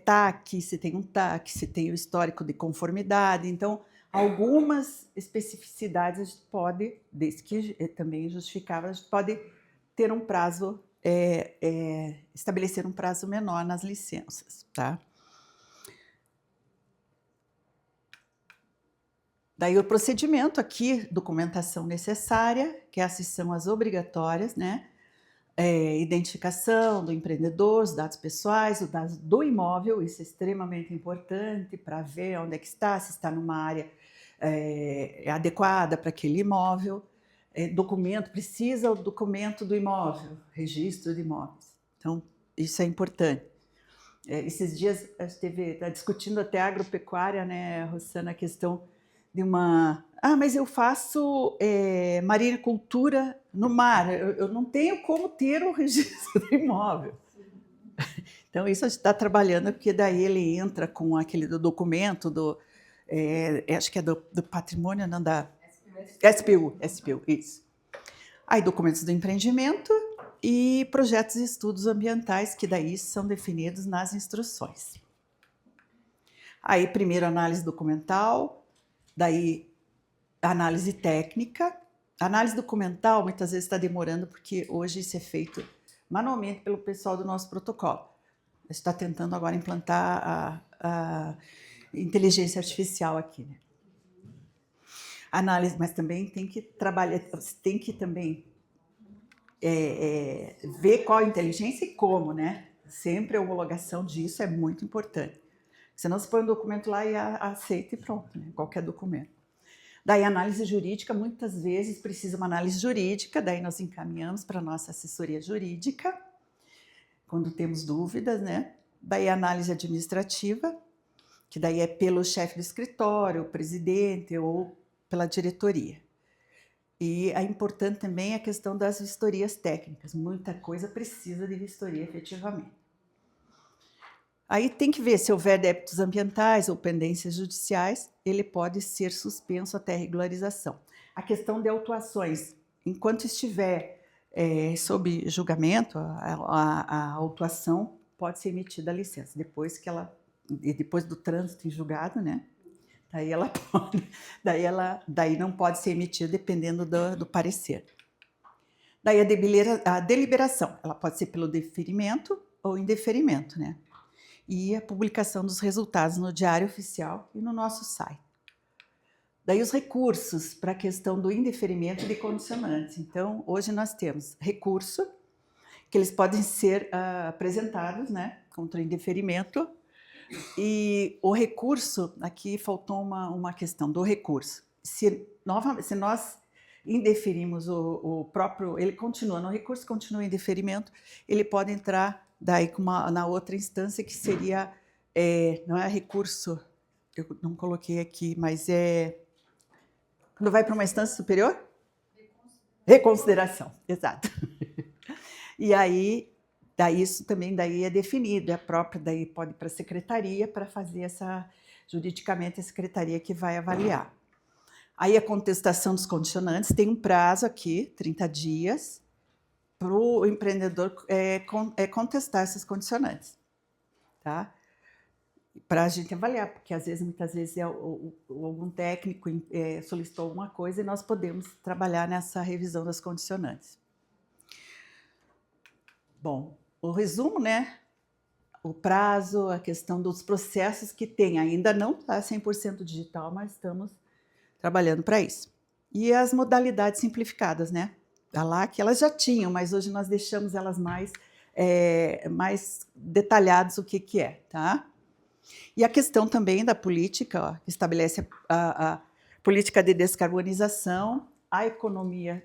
TAC, se tem um TAC, se tem o histórico de conformidade. Então, algumas especificidades a gente pode, desde que também justificável, a gente pode ter um prazo, estabelecer um prazo menor nas licenças, tá? Daí o procedimento aqui, documentação necessária, que essas são as obrigatórias, né? Identificação do empreendedor, os dados pessoais, os dados do imóvel, isso é extremamente importante para ver onde é que está, se está numa área adequada para aquele imóvel. Documento, precisa o documento do imóvel, registro de imóveis. Então, isso é importante. Esses dias a gente está discutindo até agropecuária, né, Rossana, a questão de uma... mas eu faço maricultura no mar, eu não tenho como ter o registro do imóvel. Então, isso a gente está trabalhando, porque daí ele entra com aquele do documento, acho que é do patrimônio, não da... SPU, isso. Aí, documentos do empreendimento e projetos e estudos ambientais, que daí são definidos nas instruções. Aí, primeiro, análise documental, daí análise técnica. A análise documental muitas vezes está demorando porque hoje isso é feito manualmente pelo pessoal do nosso protocolo. A gente está tentando agora implantar a inteligência artificial aqui, né? Análise, mas também tem que trabalhar, tem que também ver qual a inteligência e como, né? Sempre a homologação disso é muito importante. Senão você põe um documento lá e aceita e pronto, né? Qualquer documento. Daí, análise jurídica, muitas vezes precisa uma análise jurídica, daí nós encaminhamos para a nossa assessoria jurídica, quando temos dúvidas, né? Daí, análise administrativa, que daí é pelo chefe do escritório, o presidente ou pela diretoria. E é importante também a questão das vistorias técnicas. Muita coisa precisa de vistoria efetivamente. Aí tem que ver se houver débitos ambientais ou pendências judiciais, ele pode ser suspenso até regularização. A questão de autuações, enquanto estiver sob julgamento, a autuação pode ser emitida a licença, depois do trânsito em julgado, né? Daí não pode ser emitida dependendo do parecer. Daí a deliberação, ela pode ser pelo deferimento ou indeferimento, né? E a publicação dos resultados no Diário Oficial e no nosso site. Daí os recursos para a questão do indeferimento de condicionantes. Então, hoje nós temos recurso, que eles podem ser apresentados, né, contra o indeferimento, e o recurso, aqui faltou uma questão do recurso. Se nós indeferimos o próprio, ele continua no recurso, continua em deferimento, ele pode entrar daí na outra instância, que seria, não é recurso, eu não coloquei aqui, mas quando vai para uma instância superior? Reconsideração, exato. E aí, isso também daí é definido, é próprio, daí pode ir para a secretaria para fazer juridicamente a secretaria que vai avaliar. Aí a contestação dos condicionantes tem um prazo aqui, 30 dias, para o empreendedor contestar essas condicionantes, tá? Para a gente avaliar, porque muitas vezes algum técnico solicitou alguma coisa e nós podemos trabalhar nessa revisão das condicionantes. Bom, o resumo, né? O prazo, a questão dos processos que tem, ainda não está 100% digital, mas estamos trabalhando para isso. E as modalidades simplificadas, né? Lá que elas já tinham, mas hoje nós deixamos elas mais detalhadas o que é, tá? E a questão também da política, ó, que estabelece a política de descarbonização, a economia,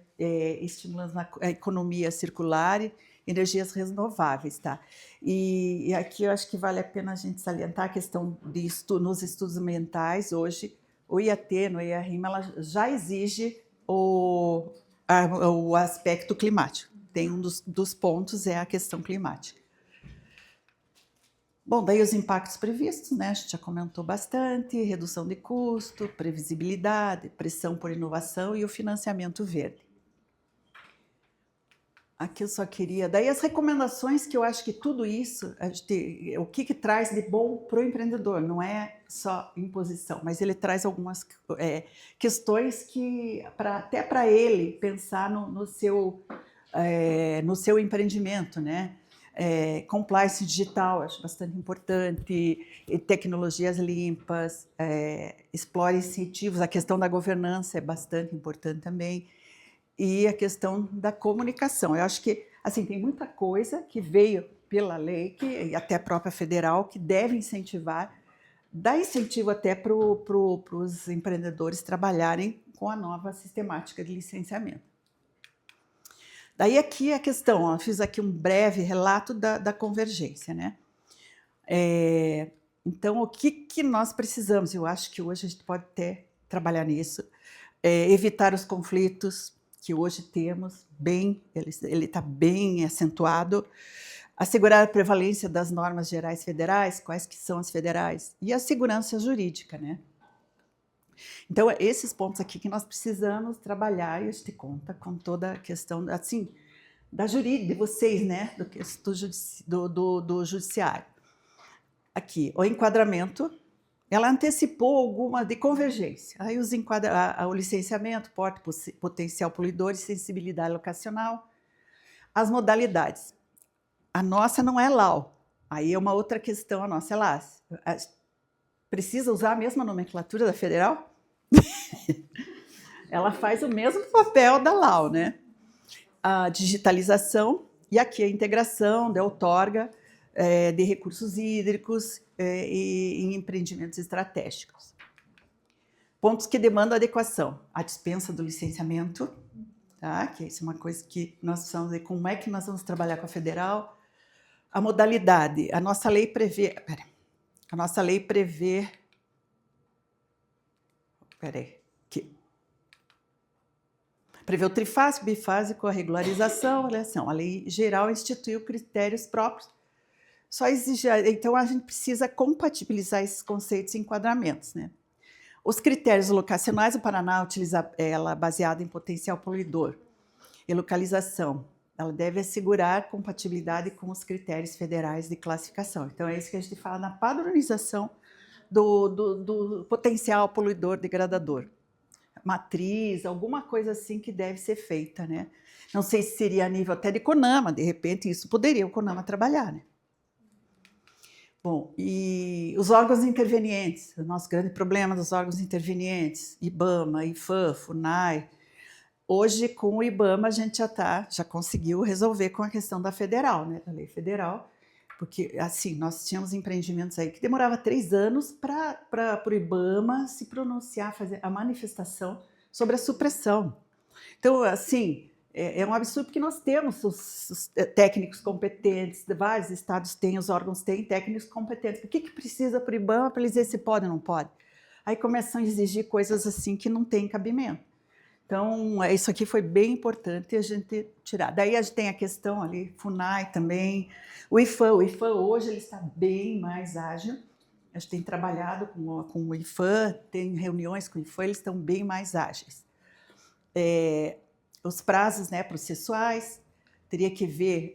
estimulando a economia circular, energias renováveis, tá? E aqui eu acho que vale a pena a gente salientar a questão nos estudos ambientais. Hoje, o IAT, no IARIMA, ela já exige o aspecto climático. Tem um dos pontos é a questão climática. Bom, daí os impactos previstos, né? A gente já comentou bastante: redução de custo, previsibilidade, pressão por inovação e o financiamento verde. Aqui eu só queria... Daí as recomendações, que eu acho que tudo isso, o que traz de bom para o empreendedor, não é só imposição, mas ele traz algumas questões que, até para ele pensar no seu empreendimento, né? Compliance digital, acho bastante importante, tecnologias limpas, explore incentivos, a questão da governança é bastante importante também, e a questão da comunicação. Eu acho que assim, tem muita coisa que veio pela lei, e até a própria federal, que deve incentivar, dar incentivo até para os empreendedores trabalharem com a nova sistemática de licenciamento. Daí aqui a questão, ó, fiz aqui um breve relato da convergência, né? Então, o que nós precisamos? Eu acho que hoje a gente pode até trabalhar nisso, evitar os conflitos que hoje temos, ele está bem acentuado, assegurar a prevalência das normas gerais federais, quais que são as federais, e a segurança jurídica, né? Então, esses pontos aqui que nós precisamos trabalhar, e a gente conta com toda a questão, assim, de vocês, né, do judiciário. Aqui, o enquadramento, ela antecipou alguma de convergência. Aí o licenciamento, porte potencial poluidor e sensibilidade locacional, as modalidades. A nossa não é LAU, aí é uma outra questão, a nossa é LAS. Precisa usar a mesma nomenclatura da federal? Ela faz o mesmo papel da LAU, né? A digitalização, e aqui a integração da outorga de recursos hídricos e em empreendimentos estratégicos. Pontos que demandam adequação: a dispensa do licenciamento, tá? Que isso é uma coisa que nós precisamos ver como é que nós vamos trabalhar com a federal. A modalidade, a nossa lei prevê... prevê o trifásico, bifásico, a regularização, a avaliação. A lei geral instituiu critérios próprios. Só exige, então a gente precisa compatibilizar esses conceitos e enquadramentos, né? Os critérios locacionais, o Paraná utiliza ela baseada em potencial poluidor e localização. Ela deve assegurar compatibilidade com os critérios federais de classificação. Então é isso que a gente fala na padronização do potencial poluidor degradador. Matriz, alguma coisa assim que deve ser feita, né? Não sei se seria a nível até de CONAMA, de repente isso poderia o CONAMA trabalhar, né? Bom, e os órgãos intervenientes, o nosso grande problema dos órgãos intervenientes, IBAMA, IFAM, FUNAI. Hoje, com o IBAMA, a gente já conseguiu resolver com a questão da federal, né, da lei federal, porque, assim, nós tínhamos empreendimentos aí que demorava 3 anos para o IBAMA se pronunciar, fazer a manifestação sobre a supressão. Então, assim, é um absurdo porque nós temos os técnicos competentes, vários estados têm, os órgãos têm técnicos competentes. O que precisa para o IBAMA para eles dizer se pode ou não pode? Aí começam a exigir coisas assim que não têm cabimento. Então, isso aqui foi bem importante a gente tirar. Daí a gente tem a questão ali, FUNAI também, o IFAM hoje ele está bem mais ágil. A gente tem trabalhado com o IFAM, tem reuniões com o IFAM, eles estão bem mais ágeis. Os prazos, né, processuais, teria que ver,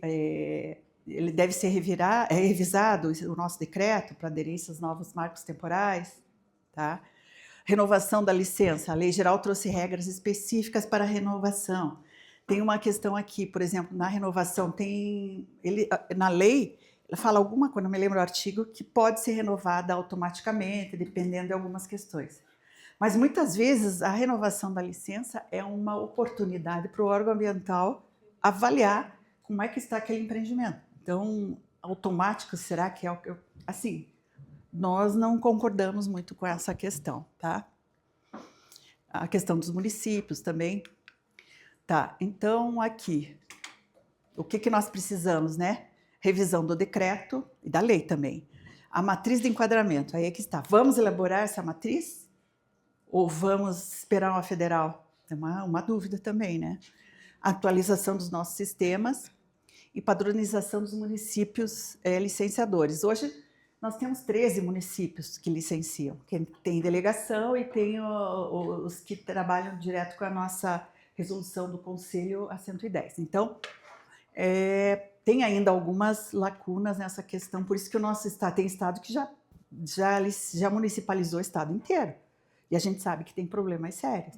ele deve ser revisado, o nosso decreto, para aderência aos novos marcos temporais, tá? Renovação da licença, a lei geral trouxe regras específicas para a renovação. Tem uma questão aqui, por exemplo, na renovação, na lei, ela fala alguma coisa, não me lembro o artigo, que pode ser renovada automaticamente, dependendo de algumas questões. Mas muitas vezes a renovação da licença é uma oportunidade para o órgão ambiental avaliar como é que está aquele empreendimento. Então, automático, será que é o que... Assim, nós não concordamos muito com essa questão, tá? A questão dos municípios também. Tá, então aqui, o que nós precisamos, né? Revisão do decreto e da lei também. A matriz de enquadramento, aí é que está. Vamos elaborar essa matriz? Ou vamos esperar uma federal? É uma dúvida também, né? Atualização dos nossos sistemas e padronização dos municípios licenciadores. Hoje, nós temos 13 municípios que licenciam, que tem delegação e tem os que trabalham direto com a nossa resolução do Conselho a 110. Então, tem ainda algumas lacunas nessa questão, por isso que o nosso estado, tem estado que já municipalizou o estado inteiro. E a gente sabe que tem problemas sérios.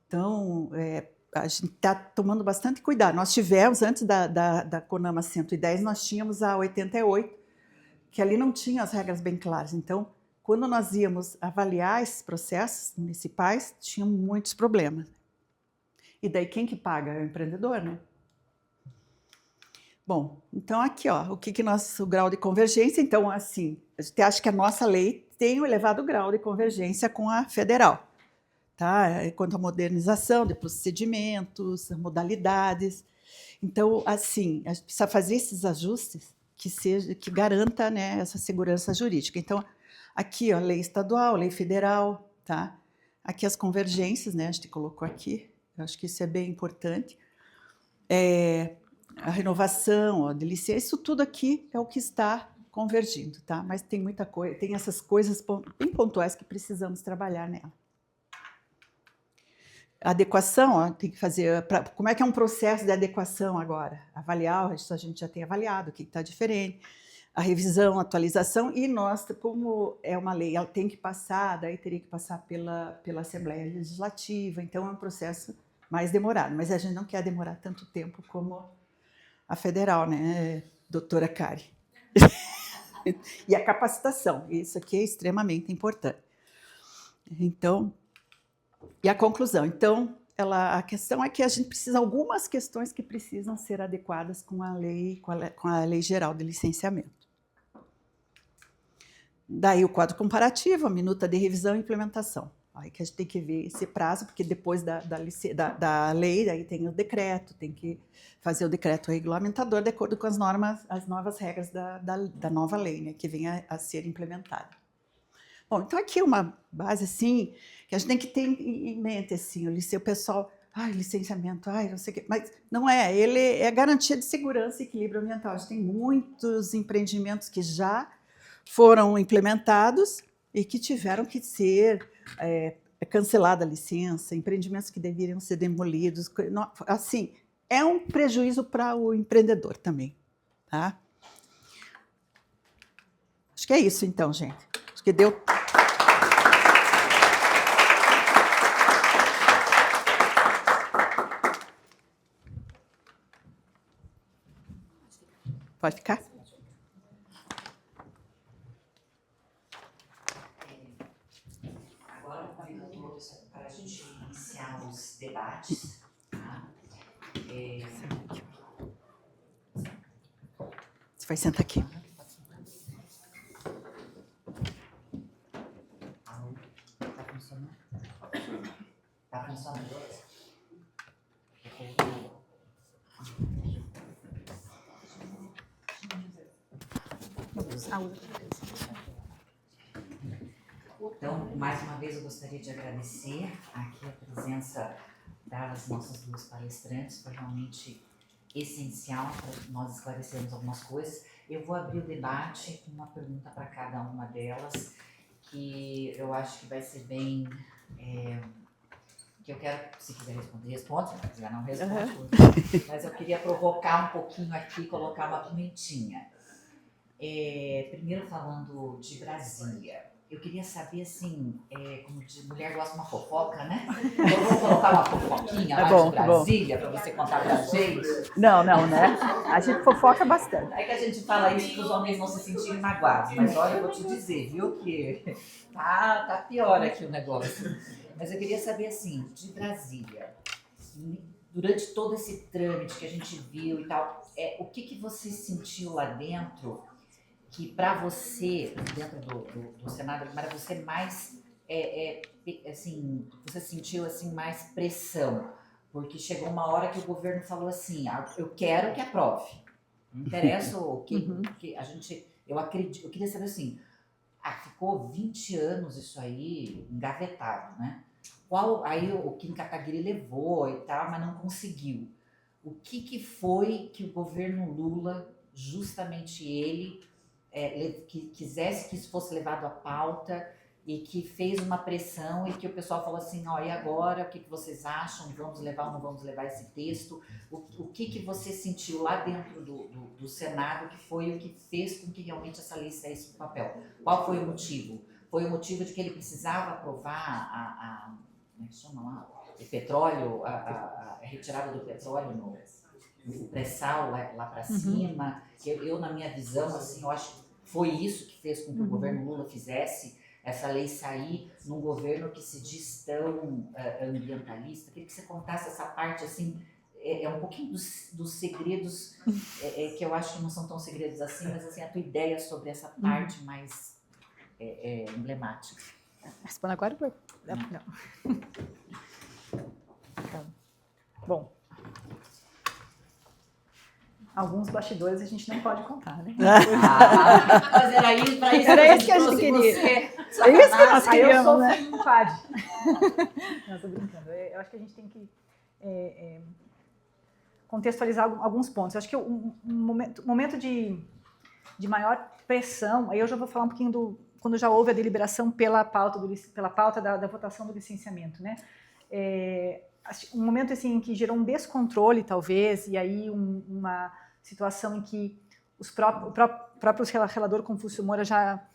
Então, a gente está tomando bastante cuidado. Nós tivemos, antes da CONAMA 110, nós tínhamos a 88, que ali não tinha as regras bem claras. Então, quando nós íamos avaliar esses processos municipais, tinham muitos problemas. E daí quem que paga? É o empreendedor, né? Bom, então aqui, ó, o grau de convergência. Então, assim, a gente acha que a nossa lei tem um elevado grau de convergência com a federal, tá? Quanto à modernização de procedimentos, modalidades. Então, assim, a gente precisa fazer esses ajustes que garanta, né, essa segurança jurídica. Então, aqui, ó, lei estadual, lei federal, tá? Aqui as convergências, né, a gente colocou aqui, eu acho que isso é bem importante. A renovação, ó, de licença, isso tudo aqui é o que está convergindo, tá? Mas tem muita coisa, tem essas coisas bem pontuais que precisamos trabalhar nela. A adequação, ó, tem que fazer... como é que é um processo de adequação agora? Avaliar, a gente já tem avaliado o que está diferente. A revisão, a atualização, e nós, como é uma lei, ela tem que passar, daí teria que passar pela Assembleia Legislativa, então é um processo mais demorado, mas a gente não quer demorar tanto tempo como a federal, né, doutora Kari? E a capacitação, isso aqui é extremamente importante. Então... E a conclusão, então, a questão é que a gente precisa, algumas questões que precisam ser adequadas com a lei geral de licenciamento. Daí o quadro comparativo, a minuta de revisão e implementação. Aí que a gente tem que ver esse prazo, porque depois da lei, aí tem o decreto, tem que fazer o decreto regulamentador de acordo com as novas regras da nova lei, né, que vem a ser implementada. Bom, então aqui uma base assim, que a gente tem que ter em mente, assim, o pessoal, ai, licenciamento, ai, não sei o quê. Mas não é, ele é garantia de segurança e equilíbrio ambiental. A gente tem muitos empreendimentos que já foram implementados e que tiveram que ser cancelada a licença, empreendimentos que deveriam ser demolidos. Assim, é um prejuízo para o empreendedor também. Tá? Acho que é isso, então, gente. Acho que deu. Pode ficar? Agora eu convido todos para a gente iniciar os debates. Tá? Você vai sentar aqui. Tá funcionando? Tá funcionando? Então, mais uma vez, eu gostaria de agradecer aqui a presença das nossas duas palestrantes, foi realmente essencial para nós esclarecermos algumas coisas. Eu vou abrir o debate com uma pergunta para cada uma delas, que eu acho que vai ser bem... que eu quero, se quiser responder, responde, se quiser não responde. Mas eu queria provocar um pouquinho aqui, colocar uma pimentinha. Primeiro falando de Brasília, eu queria saber, assim, como de mulher gosta de uma fofoca, né? Eu vou colocar uma fofoquinha lá de Brasília para você contar pra gente. Não, né? A gente fofoca bastante. É que a gente fala isso para os homens não se sentirem magoados, mas olha, eu vou te dizer, viu, que tá pior aqui o negócio. Mas eu queria saber, assim, de Brasília, durante todo esse trâmite que a gente viu e tal, o que você sentiu lá dentro que para você, dentro do Senado, para você mais, assim, você sentiu assim, mais pressão? Porque chegou uma hora que o governo falou assim, eu quero que aprove. Não interessa o que a gente... Eu acredito, eu queria saber assim, ficou 20 anos isso aí engavetado, né? Aí o Kim Kataguiri levou e tal, mas não conseguiu. O que foi que o governo Lula, justamente ele, que quisesse que isso fosse levado à pauta e que fez uma pressão e que o pessoal falou assim, e agora, o que vocês acham? Vamos levar ou não vamos levar esse texto? O que você sentiu lá dentro do Senado que foi o que fez com que realmente essa lei saísse do papel? Qual foi o motivo? Foi o motivo de que ele precisava aprovar como é que chama lá? O petróleo, a retirada do petróleo o pré-sal lá para cima. Eu, na minha visão, assim, eu acho que foi isso que fez com que o governo Lula fizesse essa lei sair num governo que se diz tão ambientalista. Queria que você contasse essa parte, assim, um pouquinho dos segredos, que eu acho que não são tão segredos assim, mas assim, a tua ideia sobre essa parte mais emblemática. Responde agora? Não. Então, bom, alguns bastidores a gente não pode contar, né? Mas era isso, para isso era isso que a gente queria. É isso que nós queríamos, eu sou um PAD. Não, estou brincando. Eu acho que a gente tem que contextualizar alguns pontos. Eu acho que um momento de maior pressão, aí eu já vou falar um pouquinho quando já houve a deliberação pela pauta da votação do licenciamento, né? Um momento assim que gerou um descontrole, talvez, e aí uma situação em que o próprio relator Confúcio Moura já...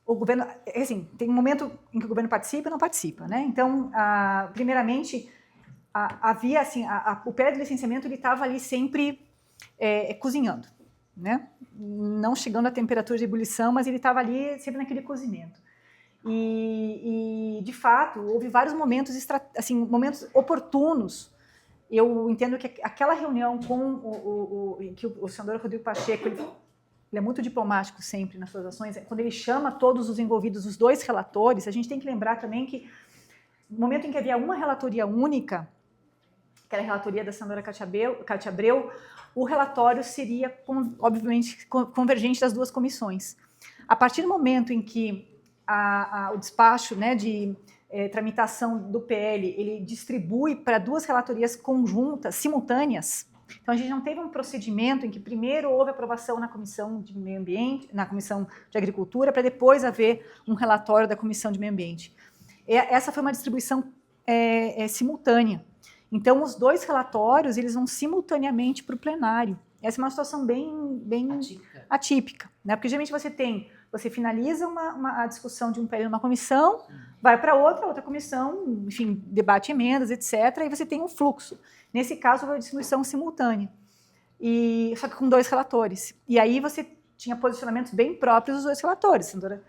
o governo... Assim, tem um momento em que o governo participa e não participa, né? Então, primeiramente, havia, assim, o pé do licenciamento, ele estava ali sempre cozinhando, né? Não chegando à temperatura de ebulição, mas ele estava ali sempre naquele cozimento. E de fato, houve vários momentos, assim, momentos oportunos. Eu entendo que aquela reunião que o senador Rodrigo Pacheco, ele é muito diplomático sempre nas suas ações, quando ele chama todos os envolvidos, os dois relatores, a gente tem que lembrar também que no momento em que havia uma relatoria única, que era a relatoria da senadora Cátia Abreu, o relatório seria, obviamente, convergente das duas comissões. A partir do momento em que o despacho, né, tramitação do PL, ele distribui para 2 relatorias conjuntas, simultâneas. Então, a gente não teve um procedimento em que primeiro houve aprovação na Comissão de Meio Ambiente, na Comissão de Agricultura, para depois haver um relatório da Comissão de Meio Ambiente. Essa foi uma distribuição simultânea. Então, os 2 relatórios, eles vão simultaneamente para o plenário. Essa é uma situação bem atípica, né? Porque geralmente você finaliza a discussão de um PL numa comissão, vai para outra comissão, enfim, debate emendas, etc., e você tem um fluxo. Nesse caso, foi a distribuição simultânea, só que com 2 relatores. E aí você tinha posicionamentos bem próprios dos 2 relatores. A senadora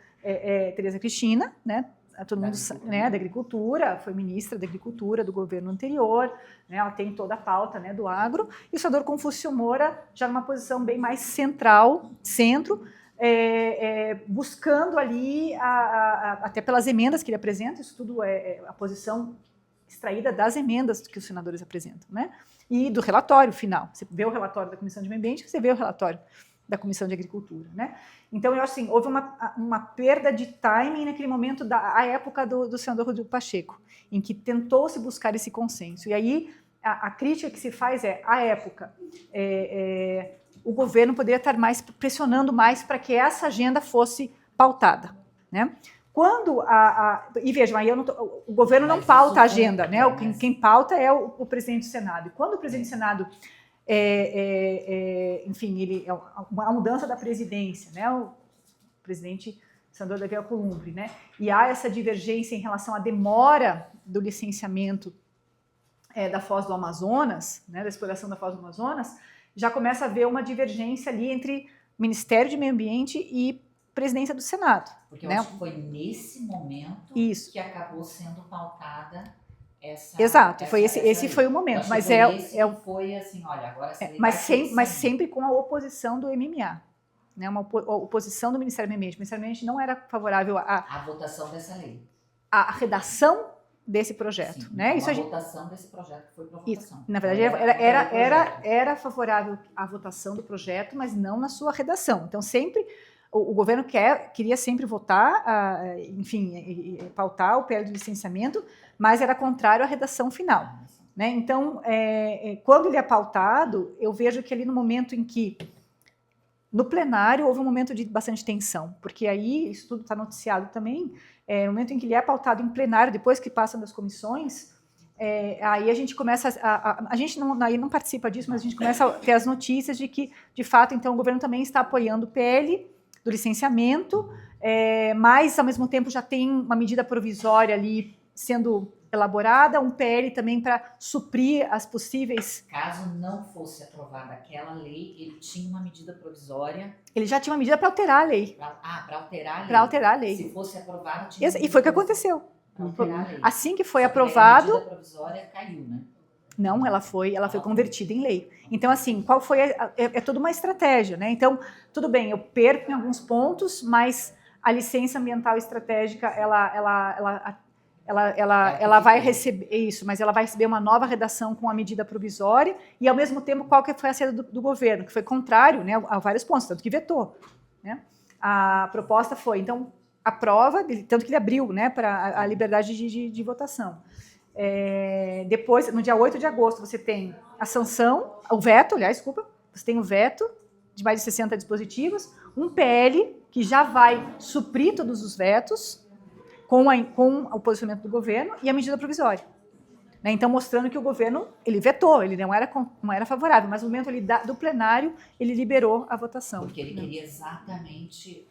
Tereza Cristina, né, todo mundo né, da Agricultura, foi ministra da Agricultura do governo anterior, né, ela tem toda a pauta, né, do agro, e o senador Confúcio Moura já numa posição bem mais centro, buscando ali, até pelas emendas que ele apresenta, isso tudo é a posição extraída das emendas que os senadores apresentam, né? E do relatório final. Você vê o relatório da Comissão de Meio Ambiente, você vê o relatório da Comissão de Agricultura, né? Então, eu acho assim, houve uma perda de timing naquele momento, a época do senador Rodrigo Pacheco, em que tentou-se buscar esse consenso. E aí, a crítica que se faz à época, o governo poderia estar pressionando mais para que essa agenda fosse pautada, né? Quando e vejam, aí o governo não pauta a agenda, né? Quem pauta é o presidente do Senado. E quando o presidente do Senado, enfim, a mudança da presidência, né? O presidente senador Davi Alcolumbre, né? E há essa divergência em relação à demora do licenciamento da Foz do Amazonas, né? Da exploração da Foz do Amazonas, já começa a haver uma divergência ali entre Ministério de Meio Ambiente e presidência do Senado. Porque eu acho que foi nesse momento que acabou sendo pautada essa... Exato, esse foi o momento. Mas foi assim, olha, agora... Mas sempre com a oposição do MMA. Né, uma oposição do Ministério do Meio Ambiente. O Ministério do Meio Ambiente não era favorável à votação dessa lei. A redação desse projeto. Sim, né? Isso a votação desse projeto foi para votação. Na verdade, era favorável à votação do projeto, mas não na sua redação. Então, sempre... O governo queria sempre votar, enfim, pautar o PL do licenciamento, mas era contrário à redação final. Né? Então, quando ele é pautado, eu vejo que ali no momento em que, no plenário, houve um momento de bastante tensão, porque aí, isso tudo está noticiado também, no momento em que ele é pautado em plenário, depois que passam das comissões, aí a gente começa, a gente não participa disso, mas a gente começa a ter as notícias de que, de fato, então, o governo também está apoiando o PL do licenciamento, mas, ao mesmo tempo, já tem uma medida provisória ali sendo elaborada, um PL também para suprir as possíveis... Caso não fosse aprovada aquela lei, ele tinha uma medida provisória... Ele já tinha uma medida para alterar a lei. Para alterar a lei. Para alterar a lei. Se fosse aprovada, tinha... E foi o que aconteceu. Assim que foi Só aprovado... A medida provisória caiu, né? Não, ela foi convertida em lei. Então, assim, qual foi toda uma estratégia, né? Então, tudo bem, eu perco em alguns pontos, mas a licença ambiental estratégica, ela vai receber isso, mas ela vai receber uma nova redação com a medida provisória e, ao mesmo tempo, qual que foi a saída do governo, que foi contrário, né, a vários pontos, tanto que vetou, né? A proposta foi, então, aprova, tanto que ele abriu, né, para a liberdade de votação. Depois, no dia 8 de agosto, você tem a sanção, o veto, aliás, desculpa, você tem o veto de mais de 60 dispositivos, um PL que já vai suprir todos os vetos com o posicionamento do governo e a medida provisória. Né? Então, mostrando que o governo, ele vetou, ele não era favorável, mas no momento do plenário, ele liberou a votação. Porque ele queria exatamente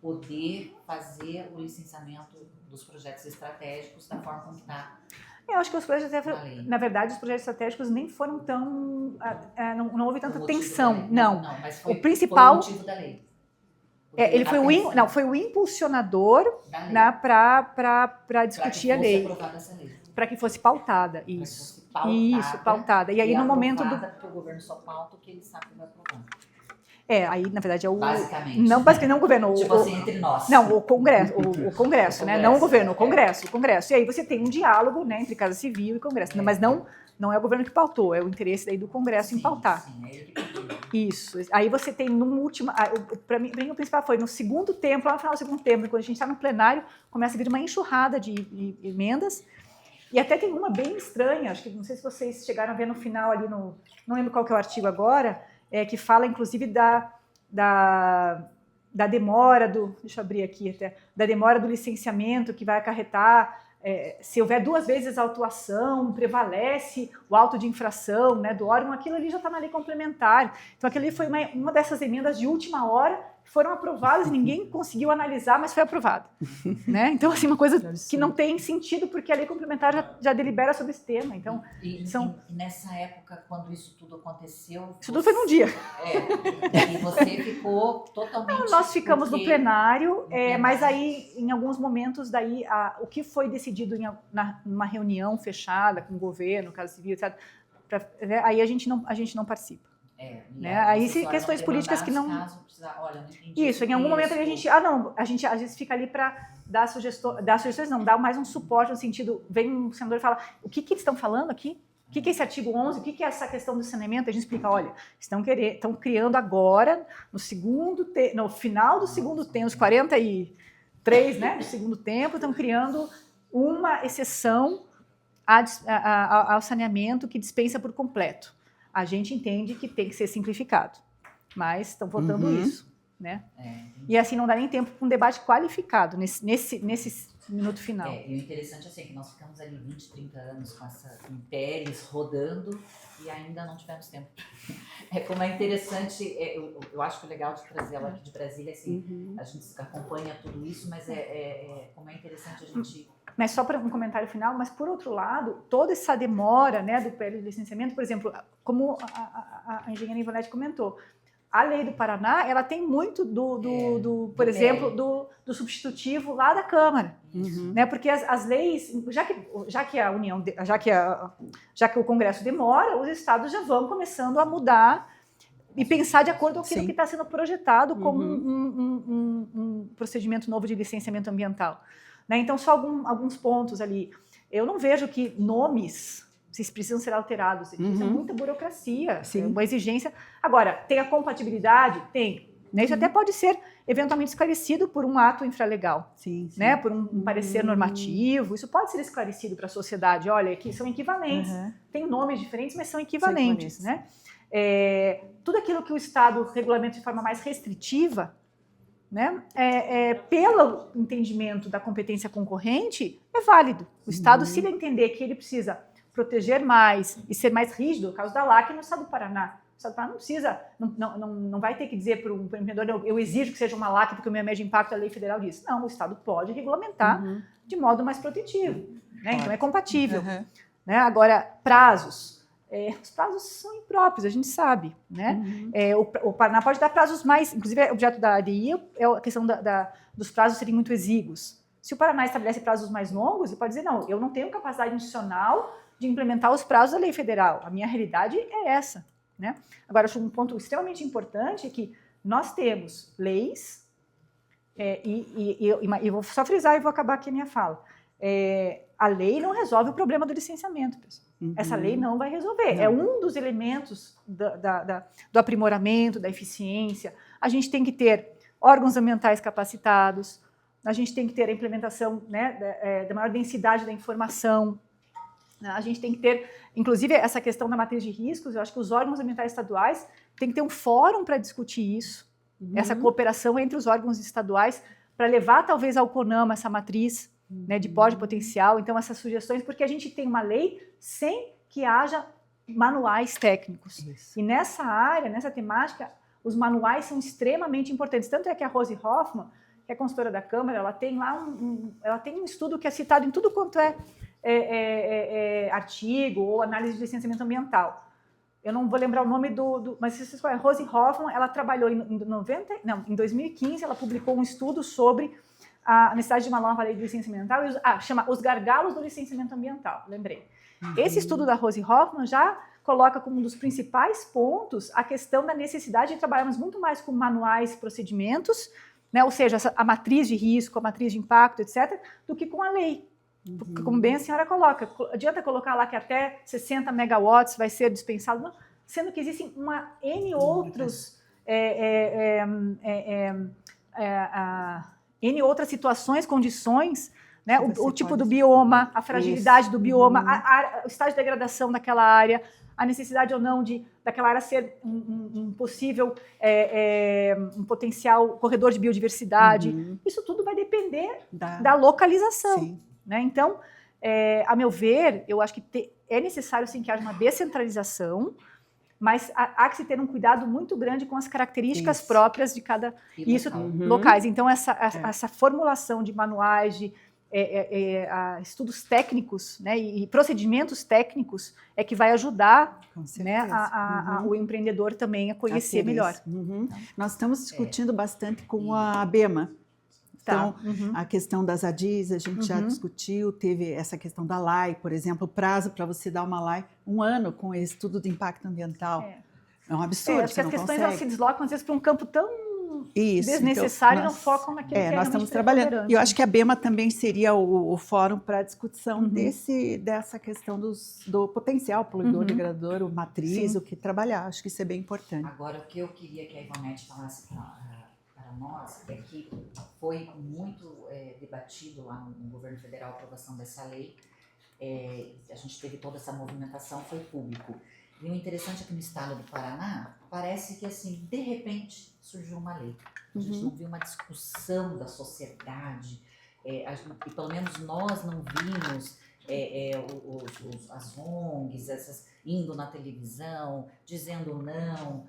poder fazer o licenciamento dos projetos estratégicos da forma como está. Eu acho que os projetos, na verdade, os projetos estratégicos nem foram tão... não houve tanta tensão. Não, mas foi, o principal... Foi o motivo da lei. Ele foi o impulsionador, né, para discutir a lei. Para que fosse pautada. Isso. Isso, pautada. E aí, no momento do... Porque o governo só pauta o que ele sabe que vai aprovar. Aí, na verdade, é o... Basicamente. Não o governo. Tipo assim, entre nós. Não, o Congresso, né? Não o governo, o Congresso. E aí você tem um diálogo, né, entre Casa Civil e Congresso. Mas não é o governo que pautou, é o interesse daí do Congresso em pautar. Sim, é ele que pautou. Isso. Aí você tem no último... Para mim, o principal foi no segundo tempo, lá no final do segundo tempo, quando a gente está no plenário, começa a vir uma enxurrada de emendas. E até tem uma bem estranha, acho que não sei se vocês chegaram a ver no final ali, não lembro qual que é o artigo agora, que fala inclusive da demora deixa eu abrir aqui até, da demora do licenciamento que vai acarretar, se houver 2 vezes a autuação, prevalece o auto de infração, né, do órgão, aquilo ali já está na lei complementar. Então aquilo ali foi uma dessas emendas de última hora, que foram aprovadas e ninguém conseguiu analisar, mas foi aprovado. Né? Então, assim, uma coisa que não tem sentido, porque a lei complementar já delibera sobre esse tema. Então, e nessa época, quando isso tudo aconteceu... Isso tudo foi num dia. E você ficou totalmente... Não, nós ficamos no plenário, mas aí, em alguns momentos, daí, o que foi decidido numa reunião fechada com o governo, Casa Civil, etc., aí a gente não participa. Né? Aí se questões políticas que não... Olha, não entendi isso, em algum momento a gente às vezes fica ali para dar sugestões, não, dar mais um suporte no sentido, vem um senador e fala, o que eles estão falando aqui? O que é esse artigo 11? O que é essa questão do saneamento? A gente explica, olha, estão criando agora, no final do segundo tempo, os 43, né, do segundo tempo, estão criando uma exceção ao saneamento que dispensa por completo. A gente entende que tem que ser simplificado, mas estão votando isso, né? E assim não dá nem tempo para um debate qualificado nesse minuto final. E o interessante é que nós ficamos ali 20, 30 anos com essa impérios rodando e ainda não tivemos tempo. Como é interessante, eu acho que o legal de trazer ela aqui de Brasília, assim, a gente acompanha tudo isso, mas como é interessante a gente... Mas só para um comentário final, mas por outro lado, toda essa demora, né, do período de licenciamento, por exemplo, como a engenheira Ivonete comentou, a lei do Paraná, ela tem muito por exemplo, do substitutivo lá da Câmara, né? Porque as leis, já que o Congresso demora, os estados já vão começando a mudar e pensar de acordo com aquilo que está sendo projetado como um procedimento novo de licenciamento ambiental. Né? Então, só alguns pontos ali. Eu não vejo que nomes vocês precisam ser alterados. Isso é muita burocracia, é uma exigência. Agora, tem a compatibilidade? Tem. Né? Isso até pode ser eventualmente esclarecido por um ato infralegal, né? Por um parecer normativo. Isso pode ser esclarecido para a sociedade. Olha, aqui são equivalentes. Tem nomes diferentes, mas são equivalentes. Né? Tudo aquilo que o Estado regulamenta de forma mais restritiva, né, pelo entendimento da competência concorrente, é válido. O Estado, se ele entender que ele precisa proteger mais e ser mais rígido, no caso da LAC, no Estado do Paraná. O Estado do Paraná não precisa, não vai ter que dizer para o empreendedor, eu exijo que seja uma LAC porque o meu médio impacto, a lei federal diz. Não, o Estado pode regulamentar de modo mais protetivo. Né? Então, é compatível. Né? Agora, prazos. Os prazos são impróprios, a gente sabe, né? O Paraná pode dar prazos mais, inclusive o objeto da ADI é a questão dos prazos serem muito exíguos. Se o Paraná estabelece prazos mais longos, ele pode dizer, não, eu não tenho capacidade institucional de implementar os prazos da lei federal, a minha realidade é essa, né? Agora, acho um ponto extremamente importante é que nós temos leis, e vou só frisar e vou acabar aqui a minha fala, a lei não resolve o problema do licenciamento, pessoal. Essa lei não vai resolver. Não. É um dos elementos do aprimoramento, da eficiência. A gente tem que ter órgãos ambientais capacitados, a gente tem que ter a implementação, né, da maior densidade da informação, a gente tem que ter, inclusive, essa questão da matriz de riscos. Eu acho que os órgãos ambientais estaduais têm que ter um fórum para discutir isso, essa cooperação entre os órgãos estaduais, para levar, talvez, ao CONAMA essa matriz, né, de pós de potencial, então essas sugestões, porque a gente tem uma lei sem que haja manuais técnicos. Isso. E nessa área, nessa temática, os manuais são extremamente importantes. Tanto é que a Rose Hoffman, que é consultora da Câmara, ela tem lá ela tem um estudo que é citado em tudo quanto artigo ou análise de licenciamento ambiental. Eu não vou lembrar o nome mas se vocês conhecem, Rose Hoffman, ela trabalhou em 2015, ela publicou um estudo sobre a necessidade de uma nova lei de licenciamento ambiental, chama Os Gargalos do Licenciamento Ambiental, lembrei. Esse estudo da Rose Hoffman já coloca como um dos principais pontos a questão da necessidade de trabalharmos muito mais com manuais e procedimentos, né, ou seja, a matriz de risco, a matriz de impacto, etc., do que com a lei. Porque, como bem a senhora coloca, adianta colocar lá que até 60 megawatts vai ser dispensado. Não, sendo que existem N outros N outras situações, condições, né? O tipo do bioma, a fragilidade do bioma, o estágio de degradação daquela área, a necessidade ou não daquela área ser um possível, um potencial corredor de biodiversidade. Isso tudo vai depender da localização. Né? Então, a meu ver, eu acho que é necessário sim que haja uma descentralização, mas há que se ter um cuidado muito grande com as características próprias de cada locais. Então, essa formulação de manuais, de estudos técnicos, né, e procedimentos técnicos é que vai ajudar, né, o empreendedor também a conhecer melhor. Nós estamos discutindo bastante com a ABEMA. Então, a questão das ADIs, a gente já discutiu, teve essa questão da LAI, por exemplo, o prazo para você dar uma LAI, 1 ano com esse estudo de impacto ambiental. É um absurdo, acho que as questões elas se deslocam, às vezes, para um campo tão desnecessário, então, e não focam naquilo que é nós estamos trabalhando. E eu acho que a ABEMA também seria o fórum para a discussão dessa questão do potencial poluidor, degradador, o matriz, o que trabalhar. Acho que isso é bem importante. Agora, o que eu queria que a Ivonete falasse para nós é que foi muito debatido lá no governo federal a aprovação dessa lei, a gente teve toda essa movimentação, foi público. E o interessante é que no estado do Paraná, parece que assim, de repente surgiu uma lei. A gente não viu uma discussão da sociedade, e pelo menos nós não vimos as ONGs indo na televisão, dizendo não.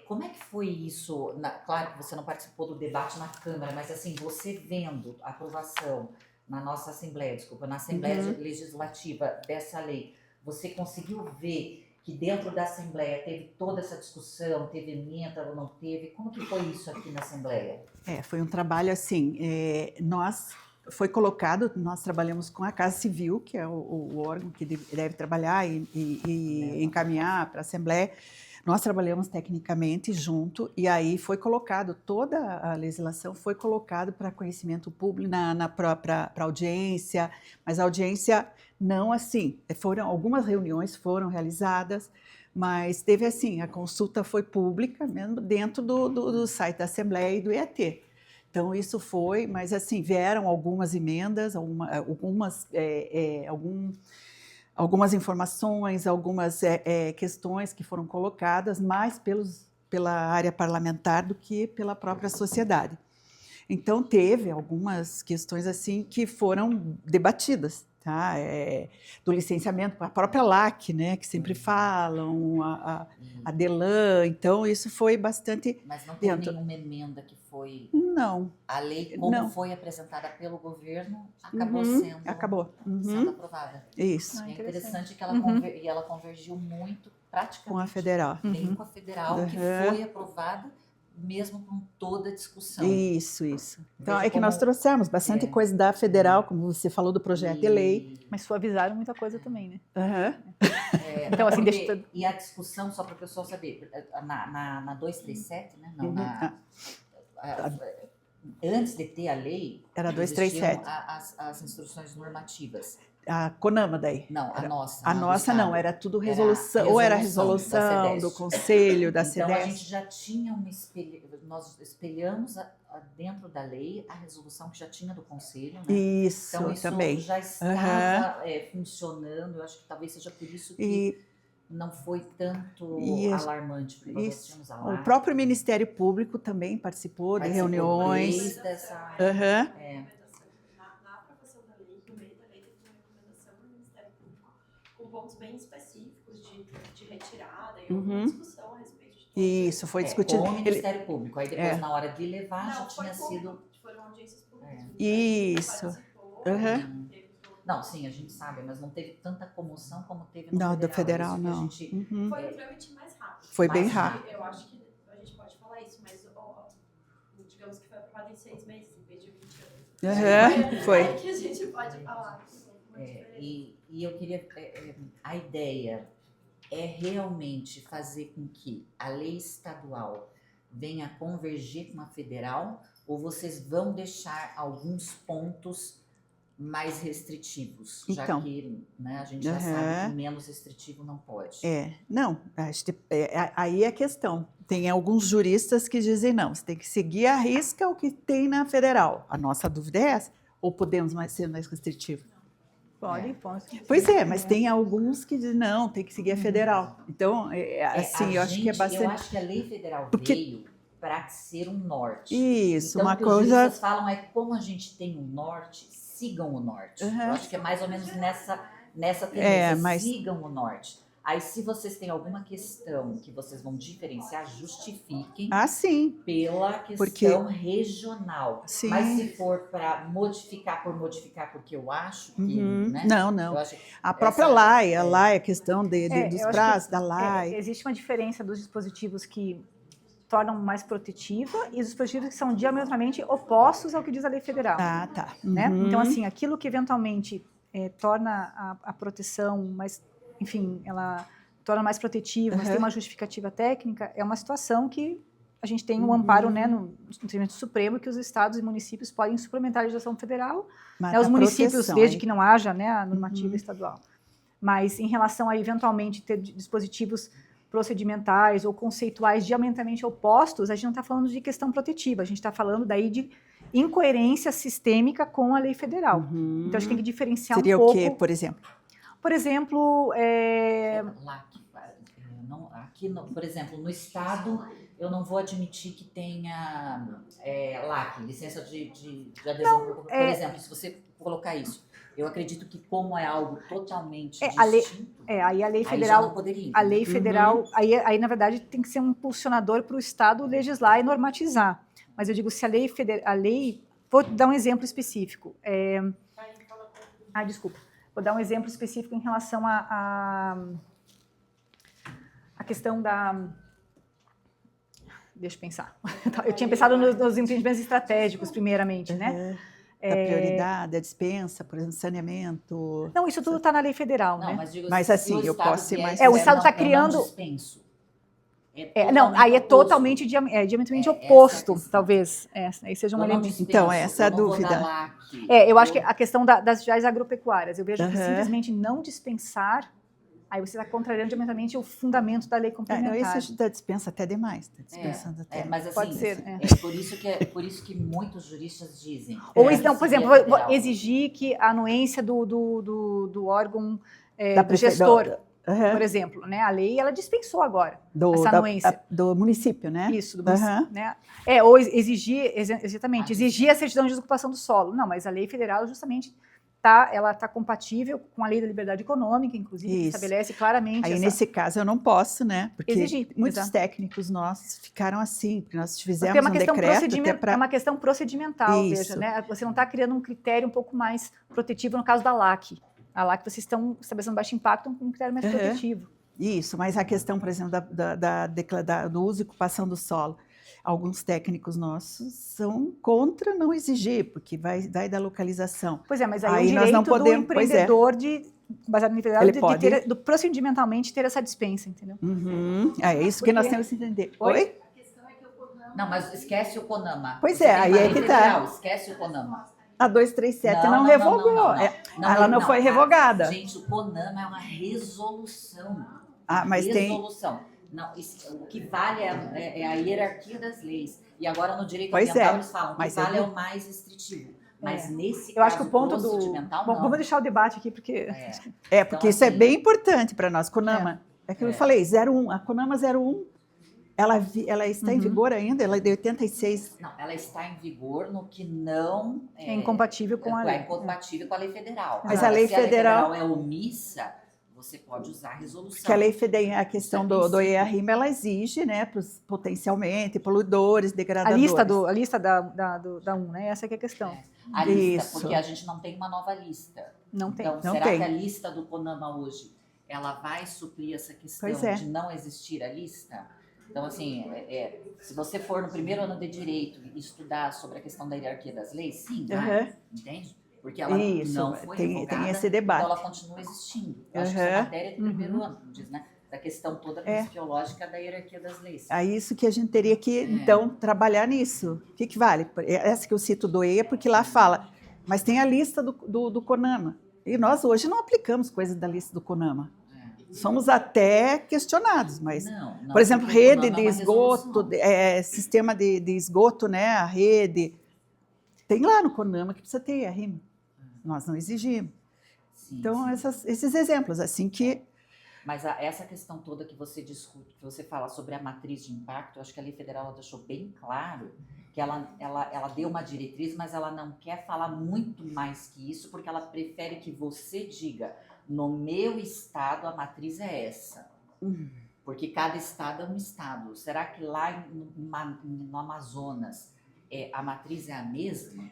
Como é que foi isso? Claro que você não participou do debate na Câmara, mas assim, você vendo a aprovação na nossa Assembleia, na Assembleia Legislativa dessa lei, você conseguiu ver que dentro da Assembleia teve toda essa discussão, teve emenda ou não teve? Como que foi isso aqui na Assembleia? Foi um trabalho assim, foi colocado, nós trabalhamos com a Casa Civil, que é o órgão que deve trabalhar e encaminhar para a Assembleia. Nós trabalhamos tecnicamente junto e aí foi colocado, toda a legislação foi colocado para conhecimento público na própria audiência, mas a audiência não assim, algumas reuniões foram realizadas, mas teve assim, a consulta foi pública mesmo dentro do site da Assembleia e do IAT. Então isso foi, mas assim, vieram algumas emendas, algumas informações, algumas questões que foram colocadas mais pela área parlamentar do que pela própria sociedade. Então, teve algumas questões assim que foram debatidas, tá? Do licenciamento, a própria LAC, né, que sempre falam, a DELAN, então isso foi bastante... Mas não teve nenhuma emenda que foi... Não. A lei, como foi apresentada pelo governo, acabou sendo aprovada. Isso. É interessante que ela convergiu muito, praticamente, com a federal. Com a federal, que foi aprovada, mesmo com toda a discussão. Isso. Então, que nós trouxemos bastante coisa da federal, como você falou do projeto de lei. Mas suavizaram muita coisa também, né? Então, assim, e a discussão, só para o pessoal saber, na 237, né? Não, antes de ter a lei, era 237. As instruções normativas. A CONAMA daí? Não, a nossa. A nossa não, era tudo resolução, ou era resolução do Conselho, da CEDES. Então, a gente já tinha nós espelhamos dentro da lei a resolução que já tinha do Conselho, né? Isso, então, isso também. já estava funcionando, eu acho que talvez seja por isso que não foi tanto alarmante, porque nós tínhamos a LAC. O próprio Ministério Público também participou de reuniões. Pontos bem específicos de retirada e uma discussão a respeito de tudo. Isso, foi discutido. Com o Ministério Público. Aí depois, na hora de levar, já tinha sido... Foram audiências públicas. Isso. Não, sim, a gente sabe, mas não teve tanta comoção como teve no do federal, não. Foi um trâmite mais rápido. Foi bem rápido. Eu acho que a gente pode falar isso, mas digamos que foi aprovado em 6 meses, em vez de 20 anos. Foi. É que a gente pode falar. E eu queria... a ideia é realmente fazer com que a lei estadual venha convergir com a federal, ou vocês vão deixar alguns pontos mais restritivos, Então. já que, né, a gente já Aham. sabe que menos restritivo não pode. Não, aí é a questão. Tem alguns juristas que dizem não, você tem que seguir à risca o que tem na federal. A nossa dúvida é essa, ou podemos ser mais restritivos? Pode. Pois é, mas tem alguns que dizem não, tem que seguir a federal. Então, assim, eu acho que é Eu bastante... acho que a lei federal Porque- veio para ser um norte. Isso, Então, uma o que os coisa... juristas falam é como a gente tem um norte, sigam o norte. Uhum. Eu acho que é mais ou menos nessa tendência, mas- sigam o norte. Aí, se vocês têm alguma questão que vocês vão diferenciar, justifiquem Ah, sim. pela questão Porque- regional. Sim. Mas se for para modificar por modificar, porque eu acho que... Uhum. Né? Não. Eu acho que A própria essa- LAI, a questão dos eu acho prazos que, da LAI. existe uma diferença dos dispositivos que tornam mais protetiva e os dispositivos que são diametralmente opostos ao que diz a lei federal. Ah, tá. Né? Uhum. Então, assim, aquilo que eventualmente torna a proteção mais, enfim, ela torna mais protetiva, mas Uhum. tem uma justificativa técnica, é uma situação que a gente tem um amparo, né, no Tribunal Supremo, que os estados e municípios podem suplementar a legislação federal, Mas né, os a municípios, proteção, desde aí- que não haja, né, a normativa estadual. Mas em relação a eventualmente ter dispositivos procedimentais ou conceituais diametralmente opostos, a gente não está falando de questão protetiva, a gente está falando daí de incoerência sistêmica com a lei federal. Uhum. Então a gente tem que diferenciar Seria um pouco. o quê, por exemplo? Por exemplo, por exemplo, no estado, eu não vou admitir que tenha LAC, licença de adesão. Por exemplo, se você colocar isso, eu acredito que como é algo totalmente a lei- distinto, aí a lei aí já federal, não poderia. a lei Uhum. federal, aí na verdade tem que ser um impulsionador para o estado legislar e normatizar. Mas eu digo se a lei, vou dar um exemplo específico. Desculpa. Vou dar um exemplo específico em relação a questão da... Deixa eu pensar. Eu tinha pensado nos empreendimentos estratégicos, primeiramente, né? Da prioridade, a dispensa, por exemplo, saneamento. Não, isso tudo está na lei federal, Não, né? mas digo Mas se assim, o eu estado posso ser vier mais- e o disser, estado tá não, eu criando- não dispenso. Não, aí é totalmente diametralmente oposto, essa é a talvez. Aí seja um Eu não elemento. dispenso, Então, essa é a eu não vou dúvida. dar LAC, Eu acho que a questão das atividades agropecuárias, eu vejo que Aham. simplesmente não dispensar, aí você está contrariando diametralmente o fundamento da lei complementar. Esse da dispensa até demais. Tá dispensando até. mas assim, Pode ser, por isso que muitos juristas dizem. Ou que então, por seria exemplo, federal. exigir que a anuência do órgão Da do gestor, Aham. por exemplo, né? A lei ela dispensou agora Do, essa da- anuência. do município, né? Isso, do Aham. município, né? Ou exigir, exatamente, exigir a certidão de desocupação do solo. Não, mas a lei federal justamente ela está compatível com a lei da liberdade econômica, inclusive, que Isso. estabelece claramente Aí, essa... nesse caso, eu não posso, né? Porque Exigir, muitos exato. técnicos nossos ficaram assim, porque nós Porque fizemos é uma um questão decreto até para... é uma questão procedimental, Isso. veja, né? Você não está criando um critério um pouco mais protetivo no caso da LAC. A LAC vocês estão estabelecendo baixo impacto com um critério mais Aham. protetivo. Isso, mas a questão, por exemplo, do uso e ocupação do solo, alguns técnicos nossos são contra não exigir, porque vai da localização. Pois é, mas aí, Aí o nós direito não do podemos- pois é. empreendedor baseado no federal, Ele de pode. ter, do procedimentalmente ter essa dispensa, entendeu? Uhum. É isso que Por nós quê? temos que entender. Oi? Oi? Não, mas esquece o CONAMA. Pois Você é, tem aí uma é lei que tá. federal, esquece o CONAMA. A 237 não revogou. Ela não foi revogada. Gente, o CONAMA é uma resolução. Mas tem... resolução. Não, o que vale é a hierarquia das leis. E agora no direito Pois ambiental é, eles falam que mas vale eu- é o mais restritivo. Mas nesse Eu caso acho que o ponto do... procedimental, Bom, não. vamos deixar o debate aqui, porque... porque Então, isso é assim, bem importante para nós. CONAMA, é que eu falei, 01, a CONAMA 01, ela está em vigor ainda, ela é de 86. Não, ela está em vigor no que não É incompatível com a lei. É incompatível com a lei federal. Mas Agora, a lei se a lei federal- federal é omissa, você pode usar a resolução. Que a lei federal, a questão Isso é do EARIMA, ela exige, né, potencialmente, poluidores, A degradadores. lista da 1, né? Essa que é a questão. A lista, Isso. porque a gente não tem uma nova lista. Não tem. Então, Não será tem. que a lista do CONAMA hoje, ela vai suprir essa questão Pois é. de não existir a lista? Então, assim, se você for no primeiro ano de Direito e estudar sobre a questão da hierarquia das leis, sim, vai, Aham. entende? Porque ela Isso, não foi tem revogada, esse debate. então ela continua existindo. Eu acho que essa Aham. matéria é do primeiro ano, como diz, né? Da questão toda principiológica da hierarquia das leis. É isso que a gente teria que, então, trabalhar nisso. O que vale? Essa que eu cito do EA, porque lá fala Mas tem a lista do CONAMA. E nós hoje não aplicamos coisas da lista do CONAMA. Somos até questionados, mas, Não, por exemplo, porque o rede CONAMA é de uma esgoto, resolução. sistema de esgoto, né, a rede, tem lá no CONAMA que precisa ter RIM. Nós não exigimos. Sim, Então, sim. esses exemplos, assim que... Mas essa questão toda que você discute, que você fala sobre a matriz de impacto, eu acho que a lei federal deixou bem claro que ela deu uma diretriz, mas ela não quer falar muito mais que isso, porque ela prefere que você diga, no meu estado a matriz é essa. Porque cada estado é um estado. Será que lá no Amazonas a matriz é a mesma?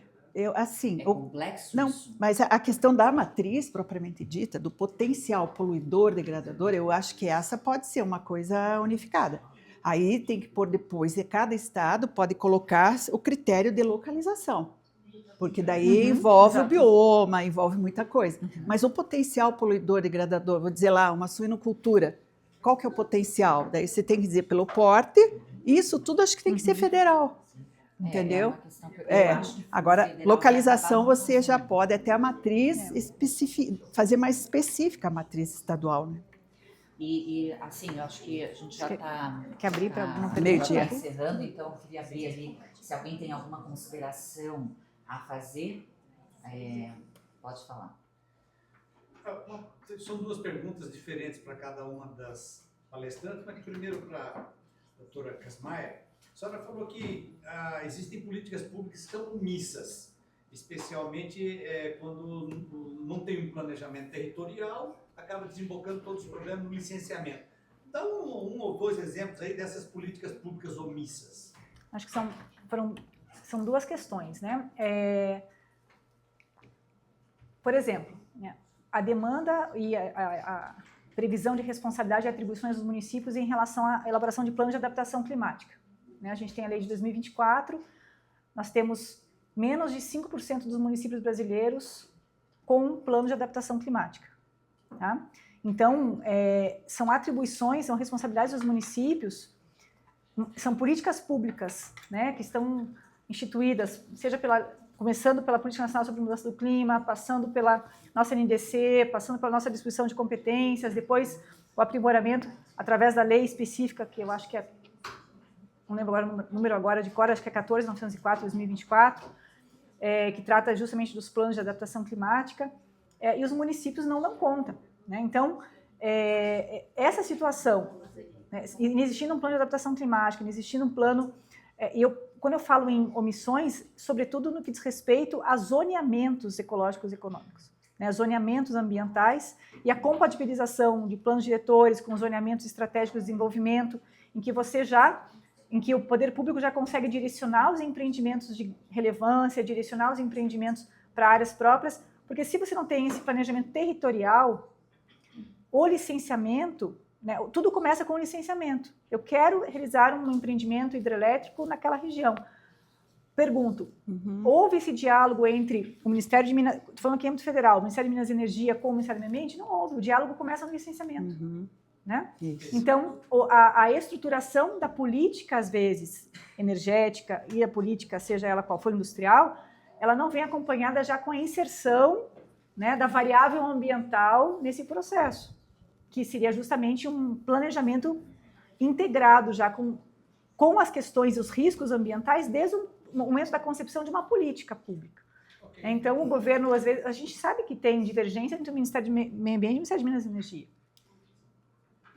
Assim, É complexo não, isso? mas a questão da matriz, propriamente dita, do potencial poluidor degradador, eu acho que essa pode ser uma coisa unificada. Aí tem que pôr depois, cada estado pode colocar o critério de localização, porque daí envolve o bioma, envolve muita coisa. Mas o potencial poluidor degradador, vou dizer lá, uma suinocultura, qual que é o potencial? Daí você tem que dizer pelo porte, isso tudo acho que tem que ser federal. Entendeu? É uma questão que eu acho que Agora, federal localização vai acabar você já não pode até a matriz fazer mais específica a matriz estadual, né? E assim, eu acho que a gente já está Quer abrir para não perder meio-dia. encerrando, então eu queria abrir ali, se alguém tem alguma consideração a fazer, pode falar. São duas perguntas diferentes para cada uma das palestrantes, mas primeiro para a doutora Kasmaia. A senhora falou que existem políticas públicas que são omissas, especialmente quando não tem um planejamento territorial, acaba desembocando todos os problemas no licenciamento. Dá um ou dois exemplos aí dessas políticas públicas omissas. Acho que são duas questões, né? Por exemplo, né, a demanda e a previsão de responsabilidade e atribuições dos municípios em relação à elaboração de planos de adaptação climática. A gente tem a lei de 2024, nós temos menos de 5% dos municípios brasileiros com plano de adaptação climática. Tá? Então, são atribuições, são responsabilidades dos municípios, são políticas públicas, né, que estão instituídas, seja começando pela Política Nacional sobre Mudança do Clima, passando pela nossa NDC, passando pela nossa distribuição de competências, depois o aprimoramento através da lei específica, que eu acho que não lembro agora o número agora de cor, acho que é 14.904/2024, que trata justamente dos planos de adaptação climática, e os municípios não dão conta. Né? Então, essa situação, né, inexistindo um plano de adaptação climática, inexistindo um plano... quando eu falo em omissões, sobretudo no que diz respeito a zoneamentos ecológicos e econômicos, né, zoneamentos ambientais e a compatibilização de planos diretores com zoneamentos estratégicos de desenvolvimento, em que o poder público já consegue direcionar os empreendimentos de relevância, direcionar os empreendimentos para áreas próprias, porque se você não tem esse planejamento territorial, o licenciamento, né, tudo começa com o licenciamento. Eu quero realizar um empreendimento hidrelétrico naquela região. Pergunto, houve esse diálogo entre o Ministério de Minas, estou falando aqui em âmbito federal, o Ministério de Minas e Energia com o Ministério do Meio Ambiente? Não houve, o diálogo começa no licenciamento. Né? Então, a estruturação da política, às vezes, energética, e a política, seja ela qual for industrial, ela não vem acompanhada já com a inserção, né, da variável ambiental nesse processo, que seria justamente um planejamento integrado já com as questões e os riscos ambientais desde o momento da concepção de uma política pública. Okay. Então, o governo, às vezes, a gente sabe que tem divergência entre o Ministério do Meio Ambiente e o Ministério de Minas e Energia.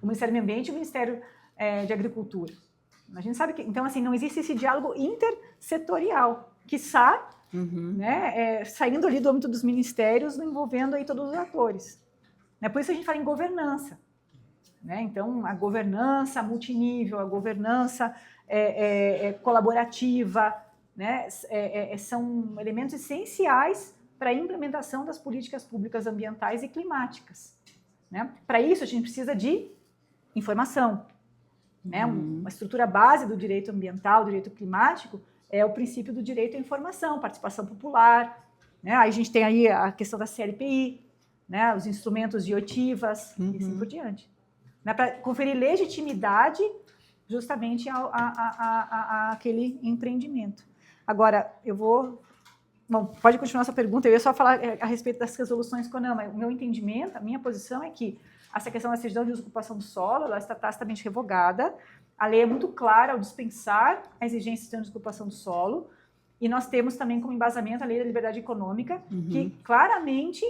O Ministério do Meio Ambiente e o Ministério de Agricultura. A gente sabe que, então, assim, não existe esse diálogo intersetorial, quiçá, né, saindo ali do âmbito dos ministérios, envolvendo aí todos os atores. Né? Por isso a gente fala em governança. Né? Então, a governança multinível, a governança colaborativa, né? São elementos essenciais para a implementação das políticas públicas ambientais e climáticas. Né? Para isso, a gente precisa de informação. Né? Uma estrutura base do direito ambiental, do direito climático, é o princípio do direito à informação, participação popular. Né? Aí a gente tem aí a questão da CLPI, né? Os instrumentos de oitivas, e assim por diante. Né? Para conferir legitimidade justamente àquele empreendimento. Agora, eu vou Bom, pode continuar essa pergunta. Eu ia só falar a respeito das resoluções CONAMA. O meu entendimento, a minha posição é que essa questão da certidão de uso e ocupação do solo, ela está tacitamente revogada. A lei é muito clara ao dispensar a exigência de certidão de ocupação do solo. E nós temos também como embasamento a Lei da Liberdade Econômica, que claramente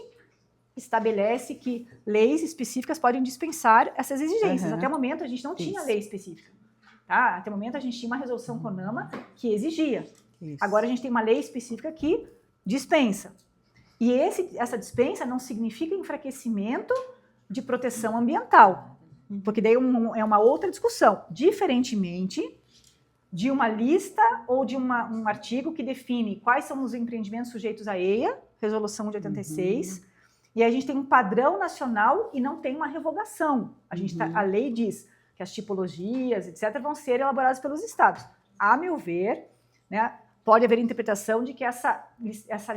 estabelece que leis específicas podem dispensar essas exigências. Até o momento, a gente não tinha lei específica. Tá? Até o momento, a gente tinha uma resolução CONAMA que exigia. Isso. Agora, a gente tem uma lei específica que dispensa. E essa dispensa não significa enfraquecimento de proteção ambiental, porque daí é uma outra discussão. Diferentemente de uma lista ou de um artigo que define quais são os empreendimentos sujeitos à EIA, Resolução de 86, e a gente tem um padrão nacional e não tem uma revogação. A lei diz que as tipologias, etc., vão ser elaboradas pelos estados. A meu ver, né, pode haver interpretação de que essa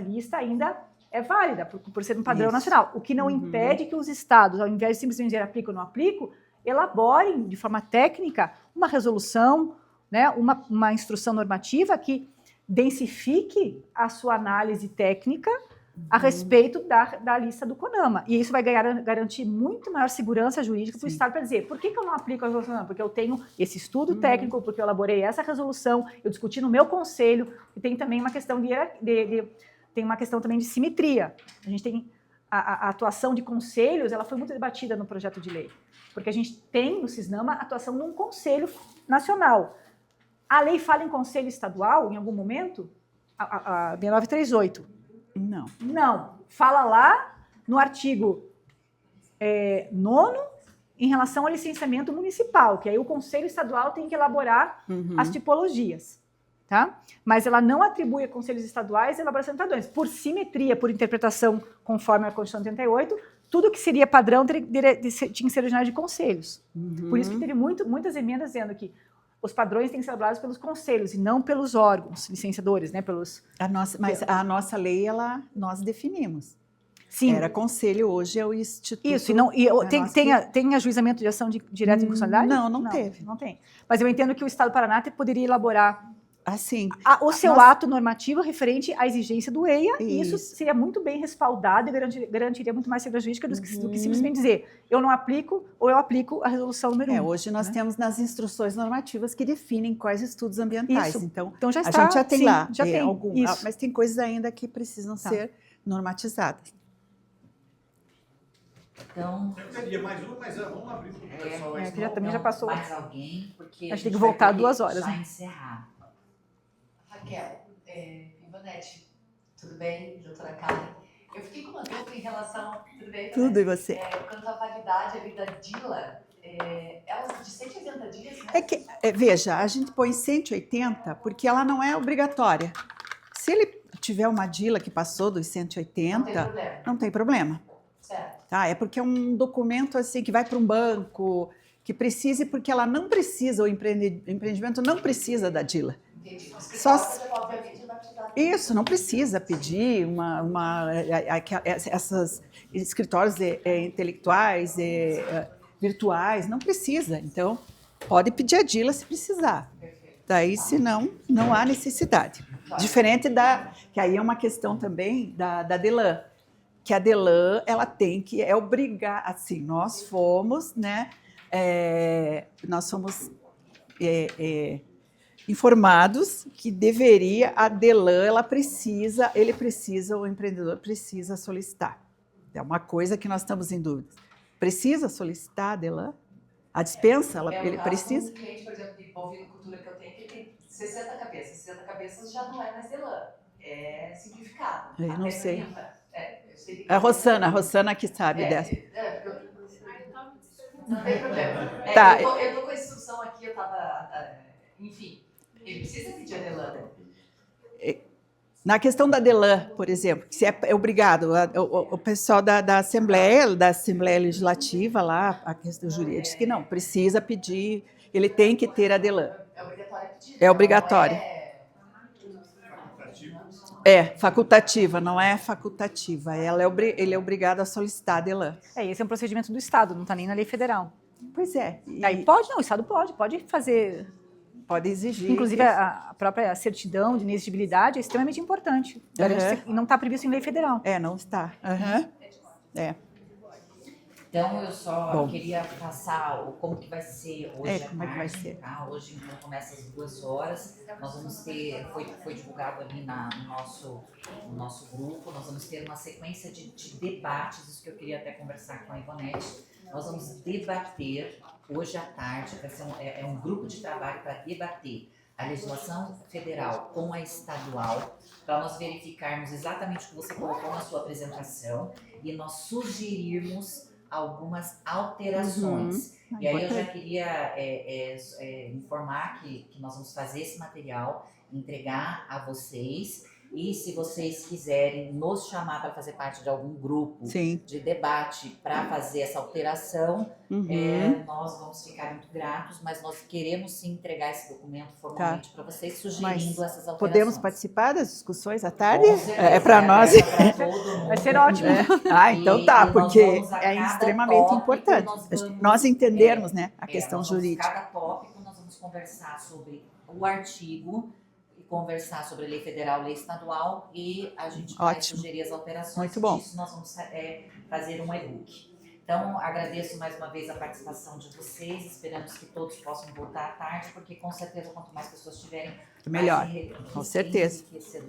lista ainda é válida, por ser um padrão nacional. O que não impede que os estados, ao invés de simplesmente dizer aplico ou não aplico, elaborem de forma técnica uma resolução, né, uma instrução normativa que densifique a sua análise técnica a respeito da lista do CONAMA. E isso vai garantir muito maior segurança jurídica para o Estado para dizer, por que eu não aplico a resolução CONAMA? Porque eu tenho esse estudo técnico, porque eu elaborei essa resolução, eu discuti no meu conselho, e tem também uma questão tem uma questão também de simetria. A gente tem a atuação de conselhos, ela foi muito debatida no projeto de lei, porque a gente tem no CISNAMA a atuação num conselho nacional. A lei fala em conselho estadual, em algum momento? A 6938. Não. Não. Fala lá no artigo 9º, em relação ao licenciamento municipal, que aí o conselho estadual tem que elaborar as tipologias. Tá? Mas ela não atribui a conselhos estaduais a elaboração de padrões. Por simetria, por interpretação conforme a Constituição de 88, tudo que seria padrão tinha que ser originário de conselhos. Por isso que teve muitas emendas dizendo que os padrões têm que ser elaborados pelos conselhos e não pelos órgãos licenciadores, né? Mas a nossa lei, nós definimos. Sim. Era conselho, hoje é o instituto. Isso, tem ajuizamento de ação direta de inconstitucionalidade? Não teve. Não tem. Mas eu entendo que o Estado do Paraná poderia elaborar assim, o seu ato normativo referente à exigência do EIA, e isso seria muito bem respaldado e garantiria muito mais segurança jurídica do que simplesmente dizer eu não aplico ou eu aplico a resolução número 1. Hoje nós temos nas instruções normativas que definem quais estudos ambientais. Isso. Então já está, a gente já tem lá já tem alguns, mas tem coisas ainda que precisam ser normatizadas. Então, eu queria mais um, mas vamos abrir para o pessoal. Também já passou. Mais alguém, porque a gente tem que voltar 2 horas. Já encerrar. Raquel, Ivonete, tudo bem? Doutora Karen? Eu fiquei com uma dúvida em relação... Tudo bem? Tudo, e você? Quanto à validade ali da DILA, ela de 180 dias, né? Veja, a gente põe 180 porque ela não é obrigatória. Se ele tiver uma DILA que passou dos 180, não tem problema. Certo. Tá? É porque é um documento assim que vai para um banco, que precise, porque ela não precisa, o empreendimento não precisa da DILA. Entendi. Obviamente, vai precisar. Isso, não precisa pedir essas escritórios intelectuais, virtuais, não precisa. Então, pode pedir a DILA se precisar. Daí, se não, não há necessidade. Diferente que aí é uma questão também da DELAN, que a DELAN, ela tem que, obrigar, assim, nós fomos, né, nós somos informados que deveria, a DELAN, o empreendedor precisa solicitar. É uma coisa que nós estamos em dúvida. Precisa solicitar a DELAN? A dispensa, ele precisa? Um cliente, por exemplo, de bovinocultura que eu tenho, que tem 60 cabeças. 60 cabeças já não é mais DELAN, é simplificado. Eu não sei. 30. A Rossana que sabe dessa. Não tem problema. Tá. Eu estou com a instrução aqui, eu estava... Enfim, ele precisa pedir a DELAN. Na questão da DELAN, por exemplo, que se é obrigado, o pessoal da Assembleia Legislativa lá, a questão jurídica, diz que não, precisa pedir, ele tem que ter a DELAN. É obrigatório pedir. É obrigatório. Facultativa, não é facultativa. Ele é obrigado a solicitar a DELAN. Esse é um procedimento do Estado, não está nem na lei federal. Pois é. Aí pode, não, o Estado pode fazer... Pode exigir. Inclusive, a própria certidão de inexigibilidade é extremamente importante. E não está previsto em lei federal. Não está. Aham. Então, eu só Bom. queria passar como que vai ser hoje à Como é que vai tarde, ser? tá? Hoje, então, começa às 2 horas. Nós vamos ter, foi divulgado ali no nosso grupo, nós vamos ter uma sequência de debates, isso que eu queria até conversar com a Ivonete. Nós vamos debater hoje à tarde, vai ser um grupo de trabalho para debater a legislação federal com a estadual, para nós verificarmos exatamente o que você colocou na sua apresentação e nós sugerirmos algumas alterações. E aí eu já queria informar que nós vamos fazer esse material, entregar a vocês, e se vocês quiserem nos chamar para fazer parte de algum grupo Sim. de debate para fazer essa alteração, nós vamos ficar muito gratos, mas nós queremos sim entregar esse documento formalmente para vocês, sugerindo essas alterações. Podemos participar das discussões à tarde? Com certeza, É para nós. pra todo mundo. Vai ser ótimo. Então tá, E nós porque vamos a é cada extremamente tópico, importante nós vamos- nós entendermos, né, a questão nós vamos, jurídica. Cada tópico nós vamos conversar sobre o artigo, e conversar sobre lei federal, lei estadual, e a gente vai Ótimo. sugerir as alterações. Muito bom. Disso nós vamos fazer um e-book. Então, agradeço mais uma vez a participação de vocês, esperamos que todos possam voltar à tarde, porque com certeza quanto mais pessoas tiverem, Melhor, mais com certeza. enriquecedor